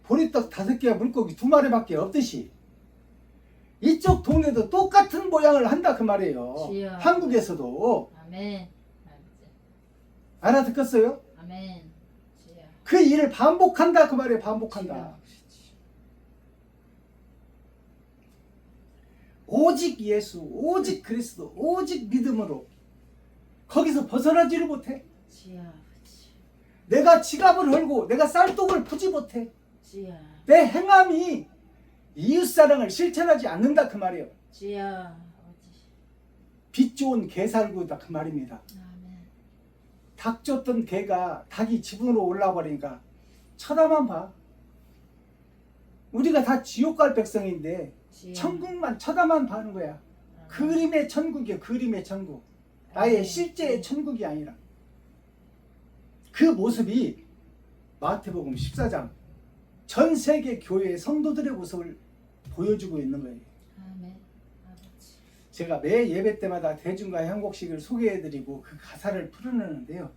Speaker 2: 보리떡 5개와 물고기 2마리밖에 없듯이 이쪽 동네도 똑같은 모양을 한다 그 말이에요.
Speaker 1: 주여.
Speaker 2: 한국에서도.
Speaker 1: 아멘. 아버지.
Speaker 2: 알아듣겠어요?
Speaker 1: 아멘. 주여.
Speaker 2: 그 일을 반복한다 그 말이에요. 반복한다. 오직 예수, 오직 그리스도, 오직 믿음으로 거기서 벗어나지를 못해.
Speaker 1: 주여 아버지.
Speaker 2: 내가 지갑을 헐고 내가 쌀독을 푸지 못해.
Speaker 1: 주여.
Speaker 2: 내 행함이 이웃사랑을 실천하지 않는다 그 말이에요.
Speaker 1: 주여 아버지.
Speaker 2: 빛 좋은 개 살구다 그 말입니다.
Speaker 1: 아멘.
Speaker 2: 닭 쫓던 개가 닭이 지붕으로 올라버리니까 쳐다만 봐. 우리가 다 지옥 갈 백성인데
Speaker 1: 주여.
Speaker 2: 천국만 쳐다만 봐는 거야. 그림의 천국이야. 그림의 천국. 나의 실제의 천국이 아니라. 그 모습이 마태복음 14장 전 세계 교회의 성도들의 모습을 보여주고 있는 거예요.
Speaker 1: 아멘. 아버지.
Speaker 2: 제가 매 예배 때마다 대중가의 한 곡씩을 소개해드리고 그 가사를 풀어내는데요.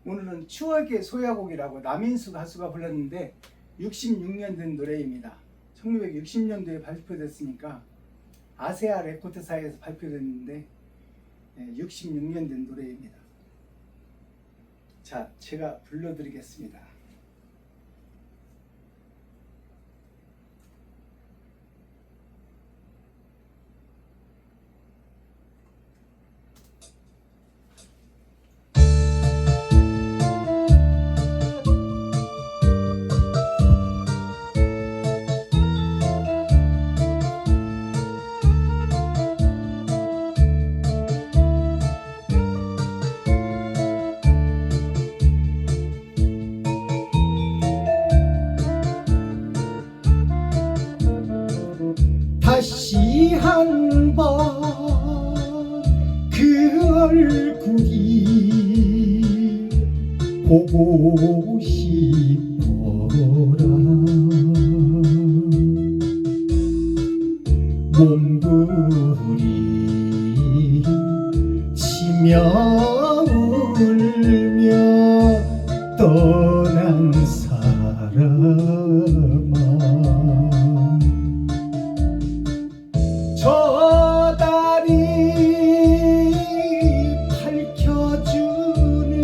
Speaker 2: 오늘은 추억의 소야곡이라고 남인수 가수가 불렀는데 66년 된 노래입니다. 1960년도에 발표됐으니까 아세아 레코드사에서 발표됐는데 66년 된 노래입니다. 자, 제가 불러드리겠습니다. 다시 한번 그 얼굴이 보고 싶어라. 몸부림 치며 울며 떠난 사람아, 저 달이 밝혀주는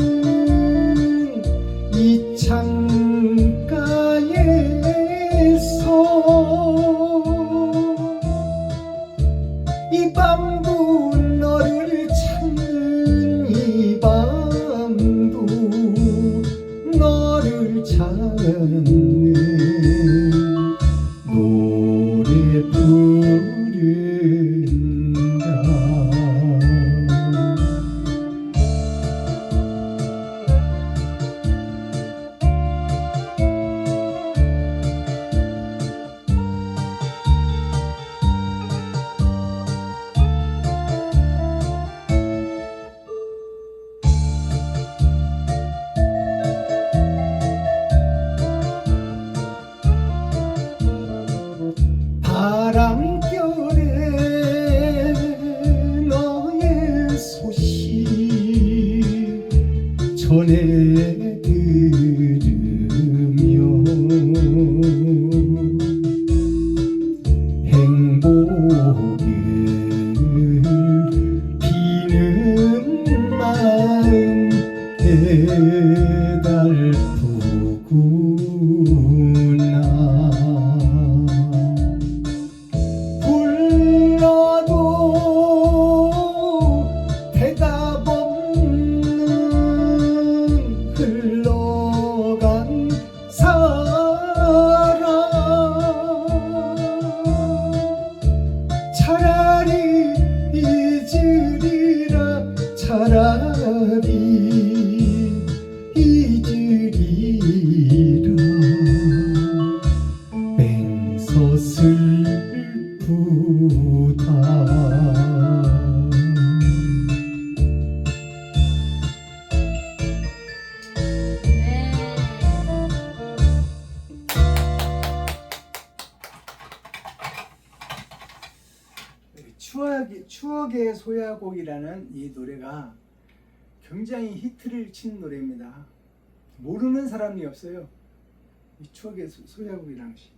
Speaker 2: 전해들으며 행복을 비는 마음 깨달프구나. 불러도 대답 없는 흘러간 사랑, 차라리 잊으리라, 차라리 잊으리라. 맹서 슬프다. 추억의 소야곡이라는 이 노래가 굉장히 히트를 친 노래입니다. 모르는 사람이 없어요. 이 추억의 소야곡이라는 것이.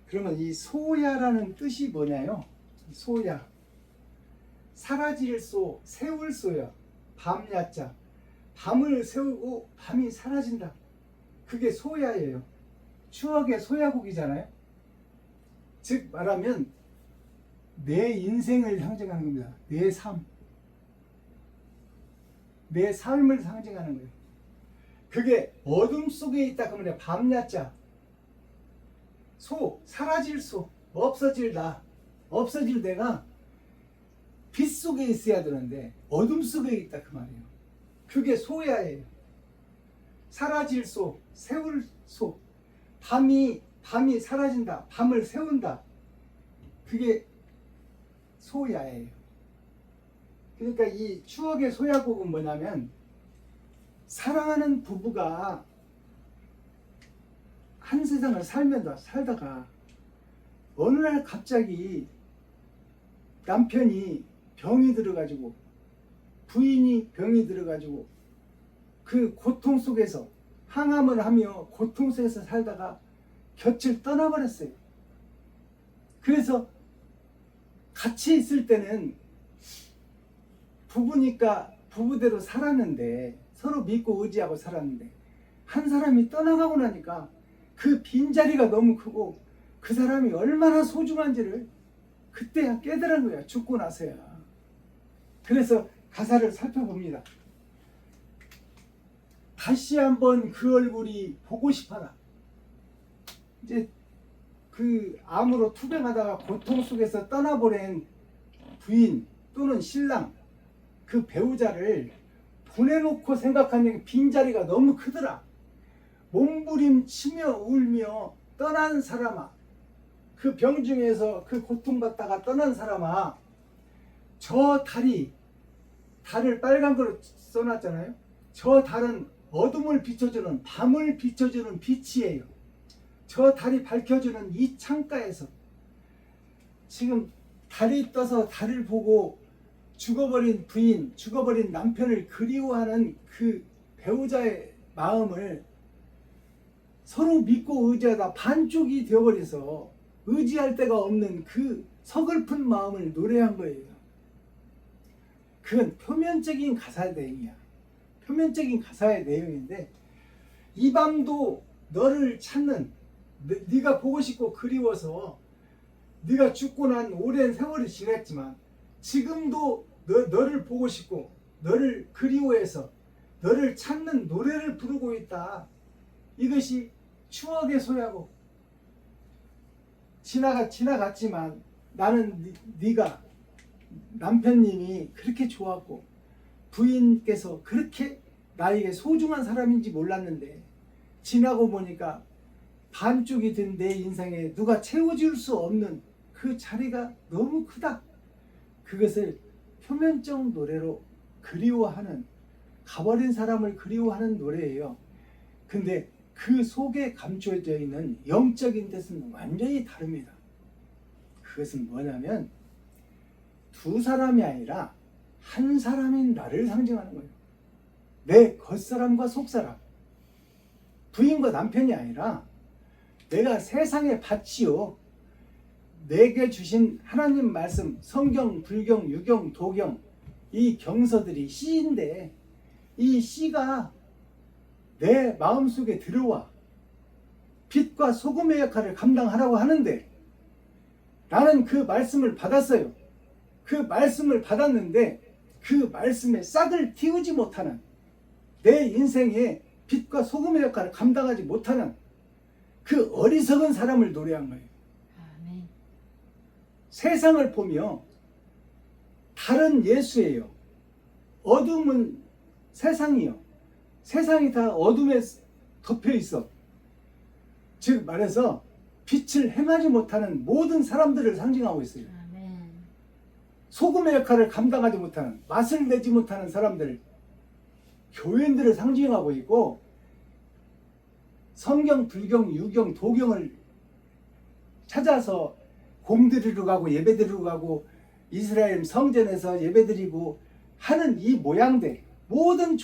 Speaker 2: 그러면 이 소야라는 뜻이 뭐냐요? 소야, 사라질 소, 세울 소야, 밤야자, 밤을 세우고 밤이 사라진다. 그게 소야예요. 추억의 소야곡이잖아요. 즉 말하면 내 인생을 상징하는 겁니다. 내 삶, 내 삶을 상징하는 거예요. 그게 어둠 속에 있다 그러면 밤야자, 소, 사라질 소, 없어질 나, 없어질 내가 빛 속에 있어야 되는데 어둠 속에 있다 그 말이에요. 그게 소야예요. 사라질 소, 세울 소, 밤이 사라진다, 밤을 세운다. 그게 소야예요. 그러니까 이 추억의 소야곡은 뭐냐면, 사랑하는 부부가 한 세상을 살다가 어느 날 갑자기 남편이 병이 들어가지고, 부인이 병이 들어가지고 그 고통 속에서 항암을 하며 고통 속에서 살다가 곁을 떠나버렸어요. 그래서 같이 있을 때는 부부니까 부부대로 살았는데, 서로 믿고 의지하고 살았는데, 한 사람이 떠나가고 나니까 그 빈자리가 너무 크고 그 사람이 얼마나 소중한지를 그때야 깨달은 거야. 죽고 나서야. 그래서 가사를 살펴봅니다. 다시 한번 그 얼굴이 보고 싶어라. 이제 그 암으로 투병하다가 고통 속에서 떠나보낸 부인 또는 신랑, 그 배우자를 보내놓고 생각하는 빈자리가 너무 크더라. 몸부림치며 울며 떠난 사람아, 그 병 중에서 그 고통받다가 떠난 사람아, 저 달을 빨간 거로 써놨잖아요. 저 달은 어둠을 비춰주는, 밤을 비춰주는 빛이에요. 저 달이 밝혀주는 이 창가에서 지금 달이 떠서 달을 보고 죽어버린 부인, 죽어버린 남편을 그리워하는 그 배우자의 마음을 서로 믿고 의지하다 반쪽이 되어버려서 의지할 데가 없는 그 서글픈 마음을 노래한 거예요. 그건 표면적인 가사의 내용이야. 표면적인 가사의 내용인데, 이 밤도 너를 찾는, 네가 보고 싶고 그리워서 네가 죽고 난 오랜 세월이 지났지만 지금도 너를 보고 싶고 너를 그리워해서 너를 찾는 노래를 부르고 있다. 이것이 추억의 소야곡. 지나갔지만 나는 네가, 남편님이 그렇게 좋았고 부인께서 그렇게 나에게 소중한 사람인지 몰랐는데, 지나고 보니까 반쪽이 된 내 인생에 누가 채워줄 수 없는 그 자리가 너무 크다. 그것을 표면적 노래로 그리워하는, 가버린 사람을 그리워하는 노래예요. 근데 그 속에 감춰져 있는 영적인 뜻은 완전히 다릅니다. 그것은 뭐냐면, 두 사람이 아니라 한 사람인 나를 상징하는 거예요. 내 겉사람과 속사람, 부인과 남편이 아니라 내가 세상의 밭이요, 내게 주신 하나님 말씀, 성경, 불경, 유경, 도경, 이 경서들이 씨인데 이 씨가 내 마음속에 들어와 빛과 소금의 역할을 감당하라고 하는데, 나는 그 말씀을 받았어요. 그 말씀을 받았는데 그 말씀에 싹을 틔우지 못하는, 내 인생에 빛과 소금의 역할을 감당하지 못하는 그 어리석은 사람을 노래한 거예요.
Speaker 1: 아멘.
Speaker 2: 세상을 보며 다른 예수예요. 어둠은 세상이요. 세상이 다 어둠에 덮여 있어. 즉 말해서 빛을 행하지 못하는 모든 사람들을 상징하고 있어요.
Speaker 1: 아멘.
Speaker 2: 소금의 역할을 감당하지 못하는, 맛을 내지 못하는 사람들, 교인들을 상징하고 있고, 성경, 불경, 유경, 도경을 찾아서 공드리러 가고 예배드리러 가고 이스라엘 성전에서 예배드리고 하는 이 모양들, 모든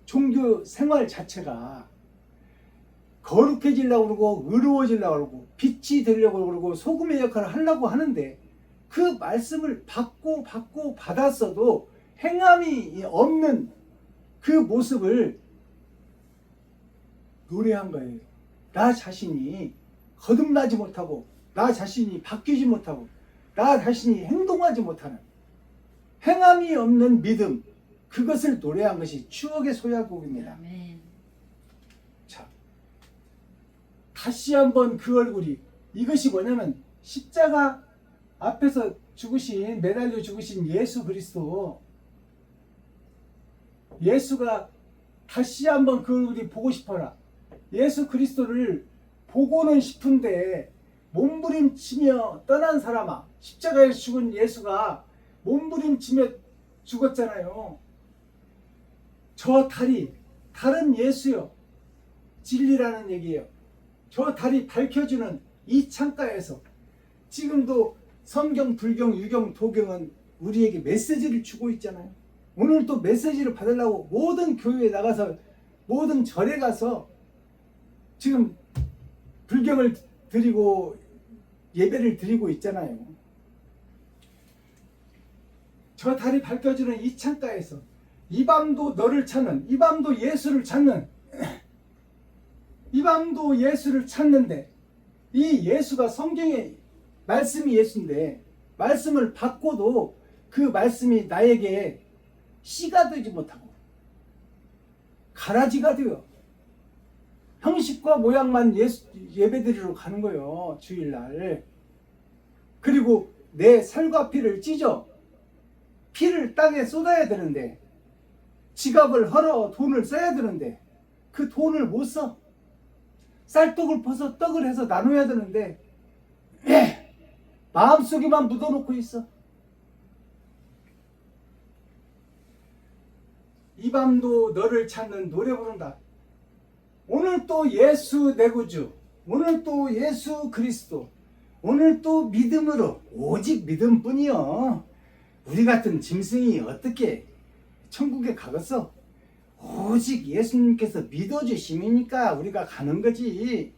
Speaker 2: 종교 생활 자체가 거룩해지려고 그러고 의로워지려고 그러고 빛이 되려고 그러고 소금의 역할을 하려고 하는데, 그 말씀을 받고 받았어도 행함이 없는 그 모습을 노래한 거예요. 나 자신이 거듭나지 못하고, 나 자신이 바뀌지 못하고, 나 자신이 행동하지 못하는 행함이 없는 믿음, 그것을 노래한 것이 추억의 소야곡입니다.
Speaker 1: 아멘.
Speaker 2: 자, 다시 한번 그 얼굴이, 이것이 뭐냐면 십자가 앞에서 죽으신, 매달려 죽으신 예수 그리스도, 예수가 다시 한번 그 얼굴이 보고 싶어라. 예수 그리스도를 보고는 싶은데 몸부림치며 떠난 사람아, 십자가에서 죽은 예수가 몸부림치며 죽었잖아요. 저 다리, 다른 예수요, 진리라는 얘기예요. 저 다리 밝혀주는 이 창가에서 지금도 성경, 불경, 유경, 도경은 우리에게 메시지를 주고 있잖아요. 오늘 또 메시지를 받으려고 모든 교회에 나가서, 모든 절에 가서 지금 불경을 드리고 예배를 드리고 있잖아요. 저 달이 밝혀주는 이 창가에서 이 밤도 너를 찾는, 이 밤도 예수를 찾는, 이 밤도 예수를 찾는데, 이 예수가 성경의 말씀이 예수인데 말씀을 받고도 그 말씀이 나에게 씨가 되지 못하고 가라지가 되어 형식과 모양만 예배드리러 가는 거예요. 주일날. 그리고 내 살과 피를 찢어 피를 땅에 쏟아야 되는데, 지갑을 헐어 돈을 써야 되는데 그 돈을 못 써. 쌀떡을 퍼서 떡을 해서 나눠야 되는데 마음속에만 묻어놓고 있어. 이 밤도 너를 찾는 노래 부른다. 오늘 또 예수 내 구주, 오늘 또 예수 그리스도, 오늘 또 믿음으로, 오직 믿음뿐이요. 우리 같은 짐승이 어떻게 천국에 가겠어? 오직 예수님께서 믿어주심이니까 우리가 가는 거지.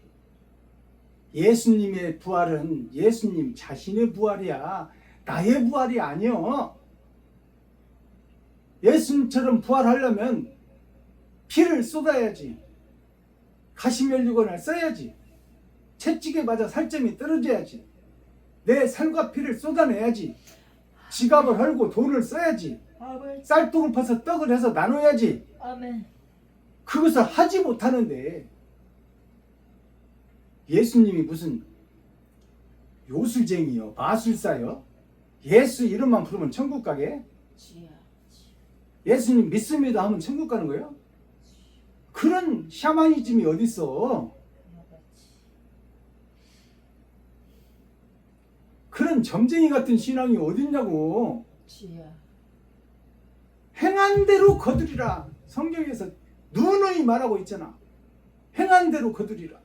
Speaker 2: 예수님의 부활은 예수님 자신의 부활이야. 나의 부활이 아니여. 예수님처럼 부활하려면 피를 쏟아야지. 가시면류관을 써야지. 채찍에 맞아 살점이 떨어져야지. 내 살과 피를 쏟아내야지. 지갑을 헐고 돈을 써야지.
Speaker 1: 아멘.
Speaker 2: 쌀떡을 퍼서 떡을 해서 나눠야지.
Speaker 1: 아멘.
Speaker 2: 그것을 하지 못하는데 예수님이 무슨 요술쟁이요, 마술사요? 예수 이름만 부르면 천국 가게?
Speaker 1: 주여.
Speaker 2: 예수님 믿습니다 하면 천국 가는 거예요? 그런 샤머니즘이 어딨어? 그런 점쟁이 같은 신앙이 어딨냐고.
Speaker 1: 주여.
Speaker 2: 행한 대로 거두리라. 성경에서 누누이 말하고 있잖아. 행한 대로 거두리라.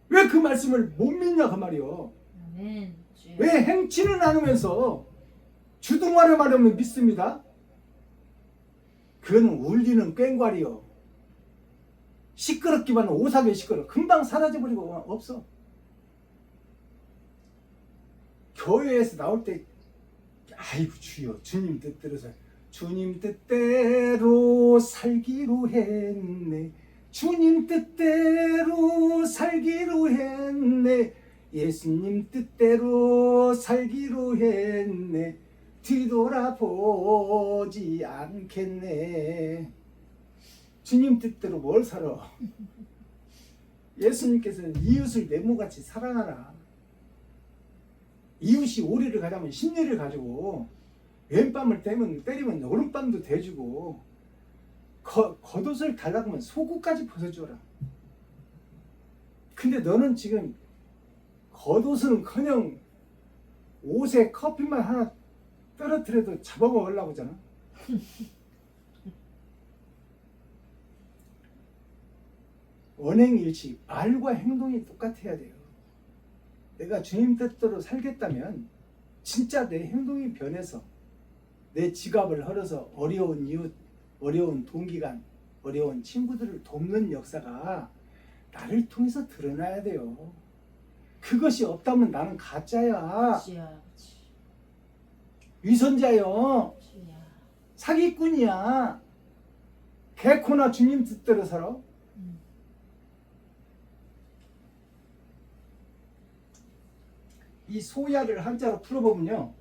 Speaker 2: 왜 그 말씀을 못 믿냐 그 말이요.
Speaker 1: 아멘. 주여.
Speaker 2: 왜 행치는 않으면서 주둥아리 말하면 믿습니다? 그건 울리는 꽹과리요. 시끄럽기만 오사게 시끄러. 금방 사라져버리고 없어. 교회에서 나올 때 아이고 주여 주님 뜻대로 주님 뜻대로 살기로 했네. 주님 뜻대로 살기로 했네. 예수님 뜻대로 살기로 했네. 뒤돌아보지 않겠네. 주님 뜻대로 뭘 살아? 예수님께서는 이웃을 내모같이 사랑하라. 이웃이 오리를 가자면 십리를 가지고 왼밤을 때리면 오른밤도 대주고 겉옷을 달라고 하면 속옷까지 벗어줘라. 근데 너는 지금 겉옷은커녕 옷에 커피만 하나 떨어뜨려도 잡아먹으려고 하잖아. 언행일치, 말과 행동이 똑같아야 돼요. 내가 주님 뜻대로 살겠다면 진짜 내 행동이 변해서 내 지갑을 헐어서 어려운 이웃, 어려운 동기간, 어려운 친구들을 돕는 역사가 나를 통해서 드러나야 돼요. 그것이 없다면 나는 가짜야.
Speaker 1: 주여.
Speaker 2: 위선자요.
Speaker 1: 주여.
Speaker 2: 사기꾼이야. 개코나 주님 뜻대로 살아. 이 소야를 한자로 풀어보면요,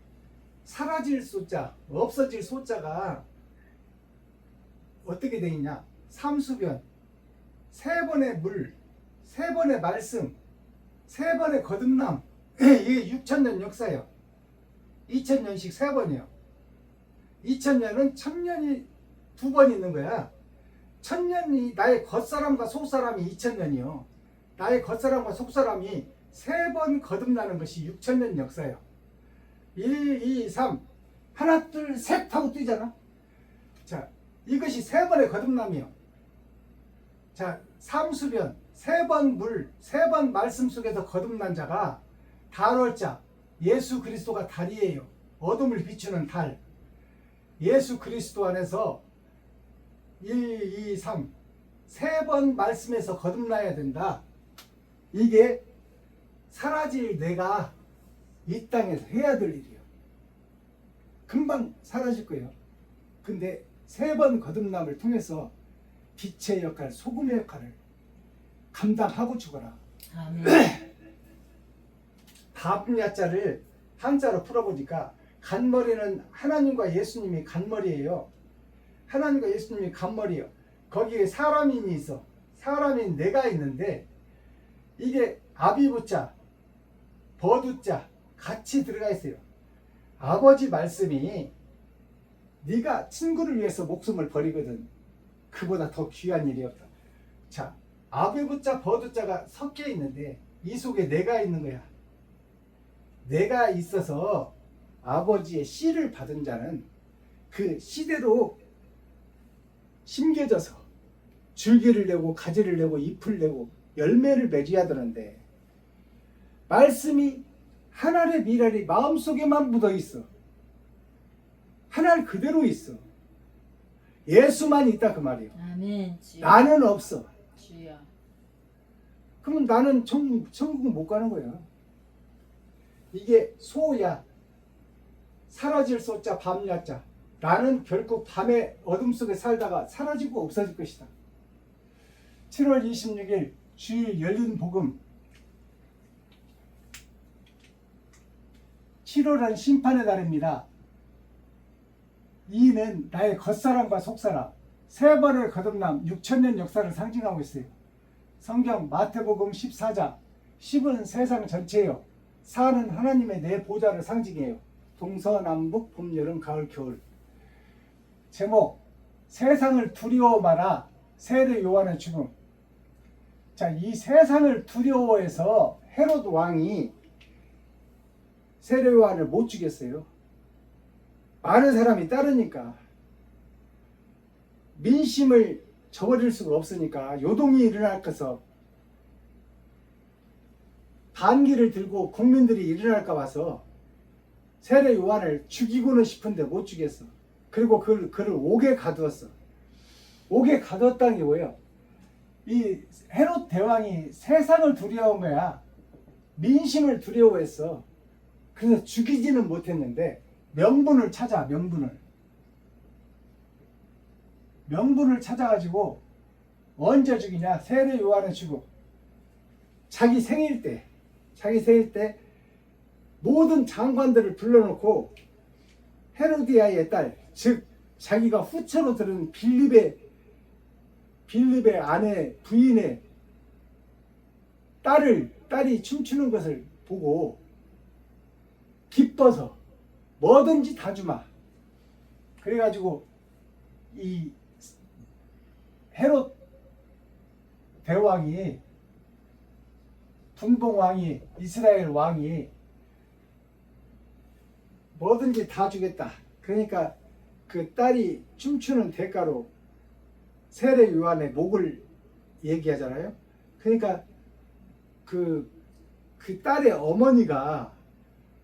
Speaker 2: 사라질 소자, 없어질 소자가 어떻게 되느냐? 삼수변, 세 번의 물, 세 번의 말씀, 세 번의 거듭남. 이게 6천년 역사예요. 2000년씩 세 번이에요. 2000년은 1000년이 두 번 있는 거야. 1000년이 나의 겉사람과 속사람이 2000년이요. 나의 겉사람과 속사람이 세 번 거듭나는 것이 6000년 역사예요. 1, 2, 3 하나 둘 셋 하고 뛰잖아. 자, 이것이 세 번의 거듭남이요. 자, 삼수변, 세 번 물, 세 번 말씀 속에서 거듭난 자가 달월자, 예수 그리스도가 달이에요. 어둠을 비추는 달. 예수 그리스도 안에서 1, 2, 3 세 번 말씀에서 거듭나야 된다. 이게 사라질 내가 이 땅에서 해야 될 일이에요. 금방 사라질 거예요. 근데 세 번 거듭남을 통해서 빛의 역할, 소금의 역할을 감당하고 죽어라.
Speaker 1: 아멘.
Speaker 2: 밤야자를 한자로 풀어보니까 간머리는 하나님과 예수님이 간머리예요. 하나님과 예수님이 간머리예요. 거기에 사람인이 있어. 사람인 내가 있는데 이게 아비부자, 버두자 같이 들어가 있어요. 아버지 말씀이 네가 친구를 위해서 목숨을 버리거든. 그보다 더 귀한 일이 없다. 자, 아비부자, 버두자가 섞여 있는데 이 속에 내가 있는 거야. 내가 있어서 아버지의 씨를 받은 자는 그 씨대로 심겨져서 줄기를 내고 가지를 내고 잎을 내고 열매를 맺어야 되는데 말씀이 하늘의 미랄이 마음속에만 묻어있어. 하늘 그대로 있어. 예수만 있다 그 말이에요.
Speaker 1: 아멘. 주여.
Speaker 2: 나는 없어.
Speaker 1: 주여.
Speaker 2: 그러면 나는 천국 못 가는 거야. 이게 소야, 사라질 소자, 밤야자. 나는 결국 밤의 어둠 속에 살다가 사라지고 없어질 것이다. 7월 26일 주일 열린 복음. 7월은 심판의 달입니다. 이는 나의 겉사람과 속사람, 세 번을 거듭남 6000년 역사를 상징하고 있어요. 성경 마태복음 14장, 10은 세상 전체요, 4는 하나님의 내 보좌를 상징해요. 동서남북 봄 여름 가을 겨울. 제목, 세상을 두려워 마라 세례 요한의 죽음. 자, 이 세상을 두려워해서 헤롯 왕이 세례 요한을 못 죽였어요. 많은 사람이 따르니까. 민심을 저버릴 수가 없으니까 요동이 일어날 것서 반기를 들고 국민들이 일어날까 봐서 세례 요한을 죽이고는 싶은데 못 죽였어. 그리고 그를 옥에 가두었어. 옥에 가뒀다는 게 뭐예요? 이 헤롯 대왕이 세상을 두려워한 거야. 민심을 두려워했어. 그래서 죽이지는 못했는데 명분을 찾아, 명분을 찾아가지고 언제 죽이냐? 세례 요한을 죽고 자기 생일 때 모든 장관들을 불러놓고 헤로디아의 딸, 즉 자기가 후처로 들은 빌립의 아내 부인의 딸이 춤추는 것을 보고 기뻐서 뭐든지 다 주마. 그래가지고 이 헤롯 대왕이, 분봉왕이, 이스라엘 왕이 뭐든지 다 주겠다. 그러니까 그 딸이 춤추는 대가로 세례 요한의 목을 얘기하잖아요. 그러니까 그 딸의 어머니가,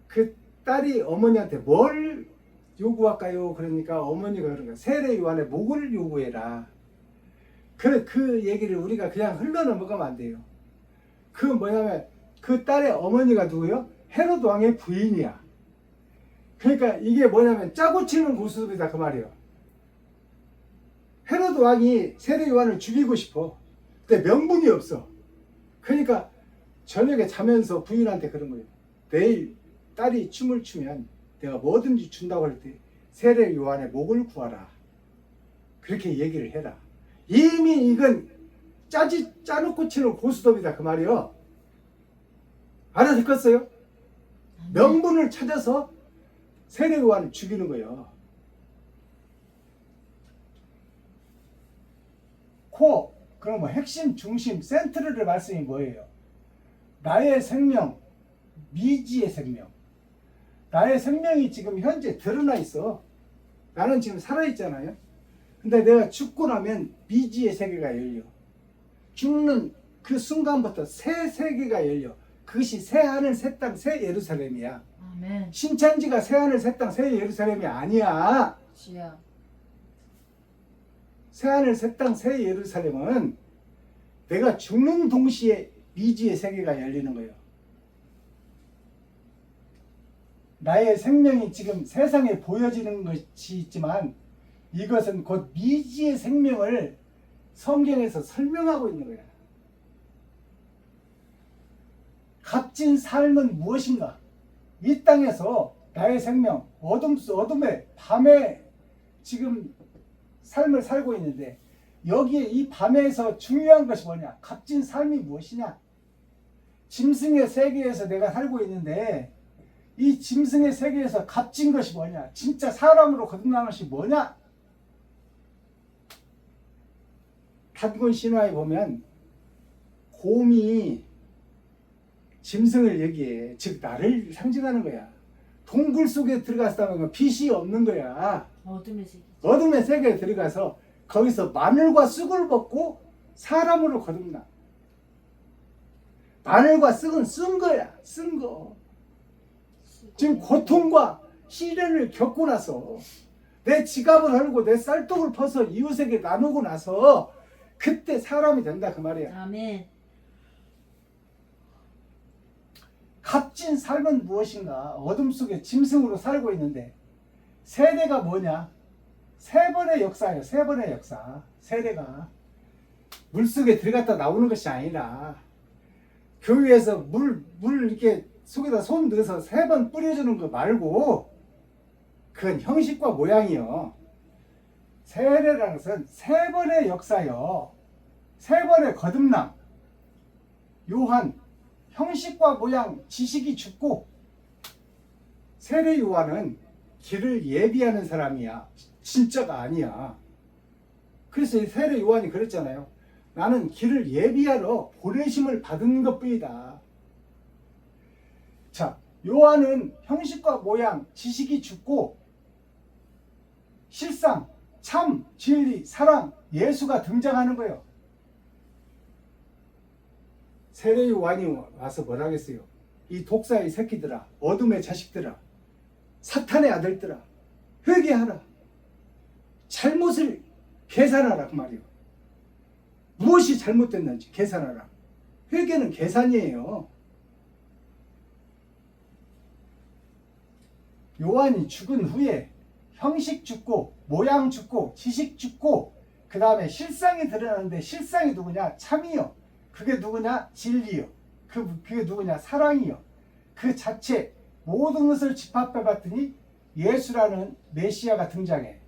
Speaker 2: 그 딸이 어머니한테 뭘 요구할까요? 그러니까 어머니가 그러니까 세례 요한의 목을 요구해라. 그 얘기를 우리가 그냥 흘러넘어가면 안 돼요. 그 뭐냐면 그 딸의 어머니가 누구요? 헤롯 왕의 부인이야. 그러니까 이게 뭐냐면 짜고 치는 고스톱이다 그 말이에요. 헤롯 왕이 세례 요한을 죽이고 싶어. 근데 명분이 없어. 그러니까 저녁에 자면서 부인한테 그런 거예요. 내일 딸이 춤을 추면 내가 뭐든지 준다고 할 때 세례 요한의 목을 구하라. 그렇게 얘기를 해라. 이미 이건 짜놓고 치는 고스톱이다 그 말이에요. 알아듣겠어요? 명분을 찾아서 세례 요한을 죽이는 거예요. 코어, 그럼 뭐 핵심, 중심, 센트럴의 말씀이 뭐예요? 나의 생명, 미지의 생명. 나의 생명이 지금 현재 드러나 있어. 나는 지금 살아있잖아요. 근데 내가 죽고 나면 미지의 세계가 열려. 죽는 그 순간부터 새 세계가 열려. 그것이 새 하늘, 새 땅, 새 예루살렘이야.
Speaker 1: 아멘.
Speaker 2: 신천지가 새 하늘, 새 땅, 새 예루살렘이 아니야.
Speaker 1: 주여.
Speaker 2: 새 하늘, 새 땅, 새 예루살렘은 내가 죽는 동시에 미지의 세계가 열리는 거예요. 나의 생명이 지금 세상에 보여지는 것이 있지만 이것은 곧 미지의 생명을 성경에서 설명하고 있는 거야. 값진 삶은 무엇인가? 이 땅에서 나의 생명, 어둠의 밤에 지금 삶을 살고 있는데 여기에 이 밤에서 중요한 것이 뭐냐? 값진 삶이 무엇이냐? 짐승의 세계에서 내가 살고 있는데 이 짐승의 세계에서 값진 것이 뭐냐? 진짜 사람으로 거듭나는 것이 뭐냐? 단군 신화에 보면 곰이 짐승을 얘기해. 즉 나를 상징하는 거야. 동굴 속에 들어갔다면 빛이 없는 거야.
Speaker 1: 어둠의 세계.
Speaker 2: 어둠의 세계에 들어가서 거기서 마늘과 쑥을 벗고 사람으로 거듭나. 마늘과 쑥은 쓴 거야. 쓴 거. 지금 고통과 시련을 겪고 나서 내 지갑을 헐고 내 쌀떡을 퍼서 이웃에게 나누고 나서 그때 사람이 된다 그 말이야.
Speaker 1: 아멘.
Speaker 2: 값진 삶은 무엇인가? 어둠 속에 짐승으로 살고 있는데 세례가 뭐냐? 세 번의 역사예요. 세 번의 역사. 세례가 물속에 들어갔다 나오는 것이 아니라 교회에서 물 이렇게 속에다 손 넣어서 세 번 뿌려주는 거 말고 그건 형식과 모양이요. 세례라는 것은 세 번의 역사요. 세 번의 거듭남. 요한 형식과 모양, 지식이 죽고 세례 요한은 길을 예비하는 사람이야. 진짜가 아니야. 그래서 세례 요한이 그랬잖아요. 나는 길을 예비하러 보내심을 받은 것뿐이다. 자, 요한은 형식과 모양, 지식이 죽고 실상, 참, 진리, 사랑, 예수가 등장하는 거예요. 세례 요한이 와서 뭐라 하겠어요? 이 독사의 새끼들아, 어둠의 자식들아, 사탄의 아들들아, 회개하라. 잘못을 계산하라 그 말이요. 무엇이 잘못됐는지 계산하라. 회개는 계산이에요. 요한이 죽은 후에 형식 죽고 모양 죽고 지식 죽고 그 다음에 실상이 드러나는데 실상이 누구냐? 참이요. 그게 누구냐? 진리요. 그게 누구냐? 사랑이요. 그 자체 모든 것을 집합해 봤더니 예수라는 메시아가 등장해.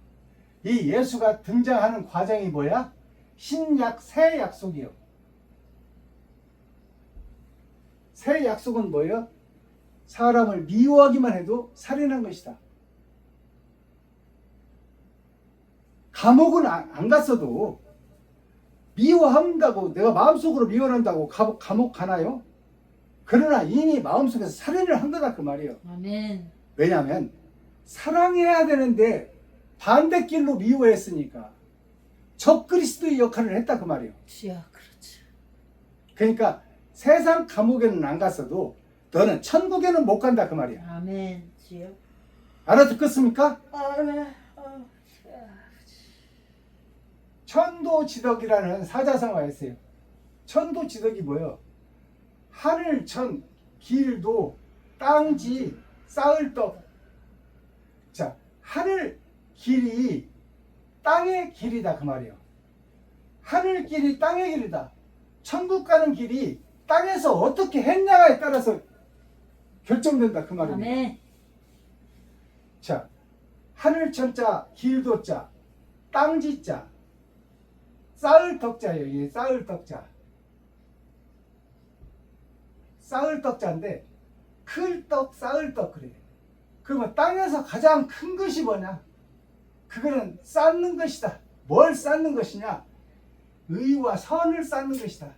Speaker 2: 이 예수가 등장하는 과정이 뭐야? 신약 새 약속이요. 새 약속은 뭐예요? 사람을 미워하기만 해도 살인한 것이다. 감옥은 안 갔어도 미워한다고 내가 마음속으로 미워한다고 감옥 가나요? 그러나 이미 마음속에서 살인을 한 거다 그 말이에요.
Speaker 1: 아멘.
Speaker 2: 왜냐하면 사랑해야 되는데 반대길로 미워했으니까 적 그리스도의 역할을 했다 그 말이에요.
Speaker 1: 주여, 그렇죠.
Speaker 2: 그러니까 세상 감옥에는 안 갔어도 너는 천국에는 못 간다 그 말이야.
Speaker 1: 아멘. 주여.
Speaker 2: 알아듣겠습니까?
Speaker 1: 아멘.
Speaker 2: 천도지덕이라는 사자성어가 있어요. 천도지덕이 뭐예요? 하늘천, 길도, 땅지, 쌓을 떡. 자, 하늘 길이 땅의 길이다 그 말이에요. 하늘 길이 땅의 길이다. 천국 가는 길이 땅에서 어떻게 했냐에 따라서 결정된다 그 말입니다.
Speaker 1: 아멘.
Speaker 2: 자, 하늘천자, 길도자, 땅지자, 쌓을 떡자예요. 이게 쌓을 떡자. 쌓을 떡자인데 클 떡, 쌓을 떡 그래요. 그러면 땅에서 가장 큰 것이 뭐냐? 그거는 쌓는 것이다. 뭘 쌓는 것이냐? 의와 선을 쌓는 것이다.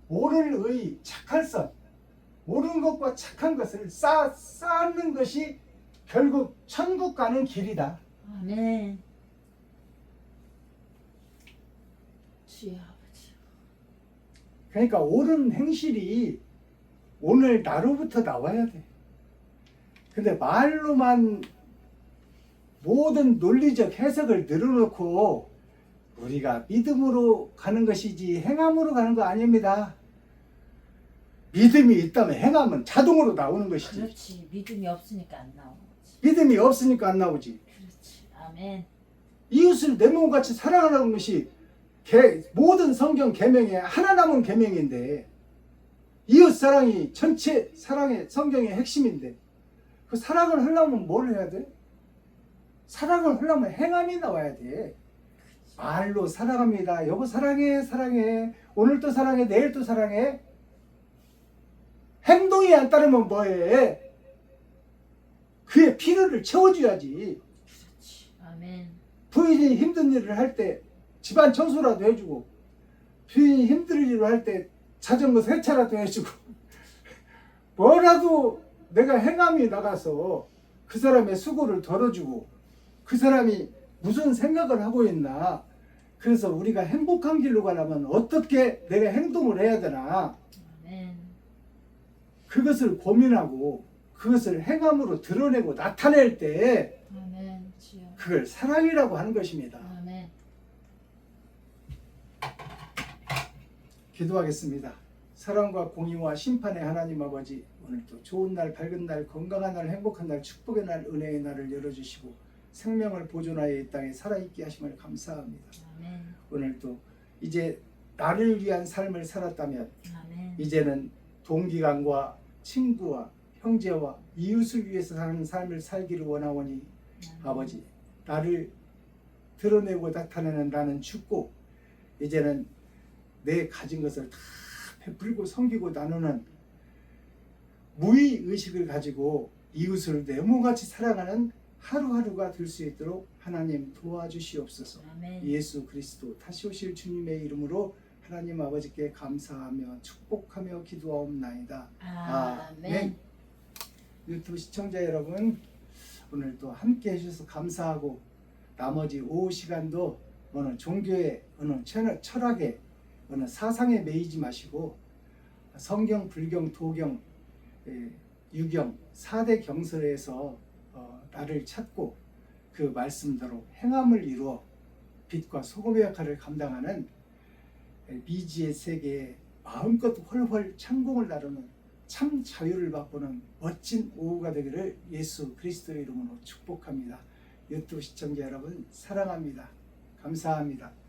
Speaker 2: 옳은 의, 착할 선, 옳은 것과 착한 것을 쌓는 것이 결국 천국 가는 길이다.
Speaker 1: 아멘. 주여 아버지.
Speaker 2: 그러니까 옳은 행실이 오늘 나로부터 나와야 돼. 근데 말로만 모든 논리적 해석을 늘어놓고 우리가 믿음으로 가는 것이지 행함으로 가는 거 아닙니다. 믿음이 있다면 행함은 자동으로 나오는 것이지.
Speaker 1: 그렇지. 믿음이 없으니까 안 나오지.
Speaker 2: 믿음이 없으니까 안 나오지.
Speaker 1: 그렇지. 아멘.
Speaker 2: 이웃을 내 몸같이 사랑하라는 것이 모든 성경 계명에 하나 남은 계명인데 이웃 사랑이 전체 사랑의 성경의 핵심인데 그 사랑을 하려면 뭘 해야 돼? 사랑을 하려면 행함이 나와야 돼. 말로 사랑합니다. 여보 사랑해 사랑해 오늘도 사랑해 내일도 사랑해. 행동이 안 따르면 뭐해? 그의 필요를 채워줘야지.
Speaker 1: 그렇지. 아멘.
Speaker 2: 부인이 힘든 일을 할 때 집안 청소라도 해주고 부인이 힘든 일을 할 때 자전거 세차라도 해주고 뭐라도 내가 행함이 나가서 그 사람의 수고를 덜어주고 그 사람이 무슨 생각을 하고 있나 그래서 우리가 행복한 길로 가려면 어떻게 내가 행동을 해야 되나
Speaker 1: 아멘.
Speaker 2: 그것을 고민하고 그것을 행함으로 드러내고 나타낼 때
Speaker 1: 아멘. 주여.
Speaker 2: 그걸 사랑이라고 하는 것입니다.
Speaker 1: 아멘.
Speaker 2: 기도하겠습니다. 사랑과 공의와 심판의 하나님 아버지 오늘도 좋은 날 밝은 날 건강한 날 행복한 날 축복의 날 은혜의 날을 열어주시고 생명을 보존하여 이 땅에 살아있게 하심을 감사합니다.
Speaker 1: 아멘.
Speaker 2: 오늘도 이제 나를 위한 삶을 살았다면
Speaker 1: 아멘.
Speaker 2: 이제는 동기간과 친구와 형제와 이웃을 위해서 사는 삶을 살기를 원하오니 아버지 나를 드러내고 나타내는 나는 죽고 이제는 내 가진 것을 다 베풀고 섬기고 나누는 무의의식을 가지고 이웃을 내 몸같이 사랑하는 하루하루가 될 수 있도록 하나님 도와주시옵소서.
Speaker 1: 아멘.
Speaker 2: 예수 그리스도 다시 오실 주님의 이름으로 하나님 아버지께 감사하며 축복하며 기도하옵나이다.
Speaker 1: 아멘.
Speaker 2: 유튜브 시청자 여러분 오늘도 함께 해주셔서 감사하고 나머지 오후 시간도 어느 종교의 어느 철학에 어느 사상에 매이지 마시고 성경, 불경, 도경, 유경 4대 경설에서 나를 찾고 그 말씀대로 행함을 이루어 빛과 소금의 역할을 감당하는 미지의 세계에 마음껏 훨훨 창공을 나르는 참 자유를 맛보는 멋진 오후가 되기를 예수 그리스도의 이름으로 축복합니다. 유튜브 시청자 여러분 사랑합니다. 감사합니다.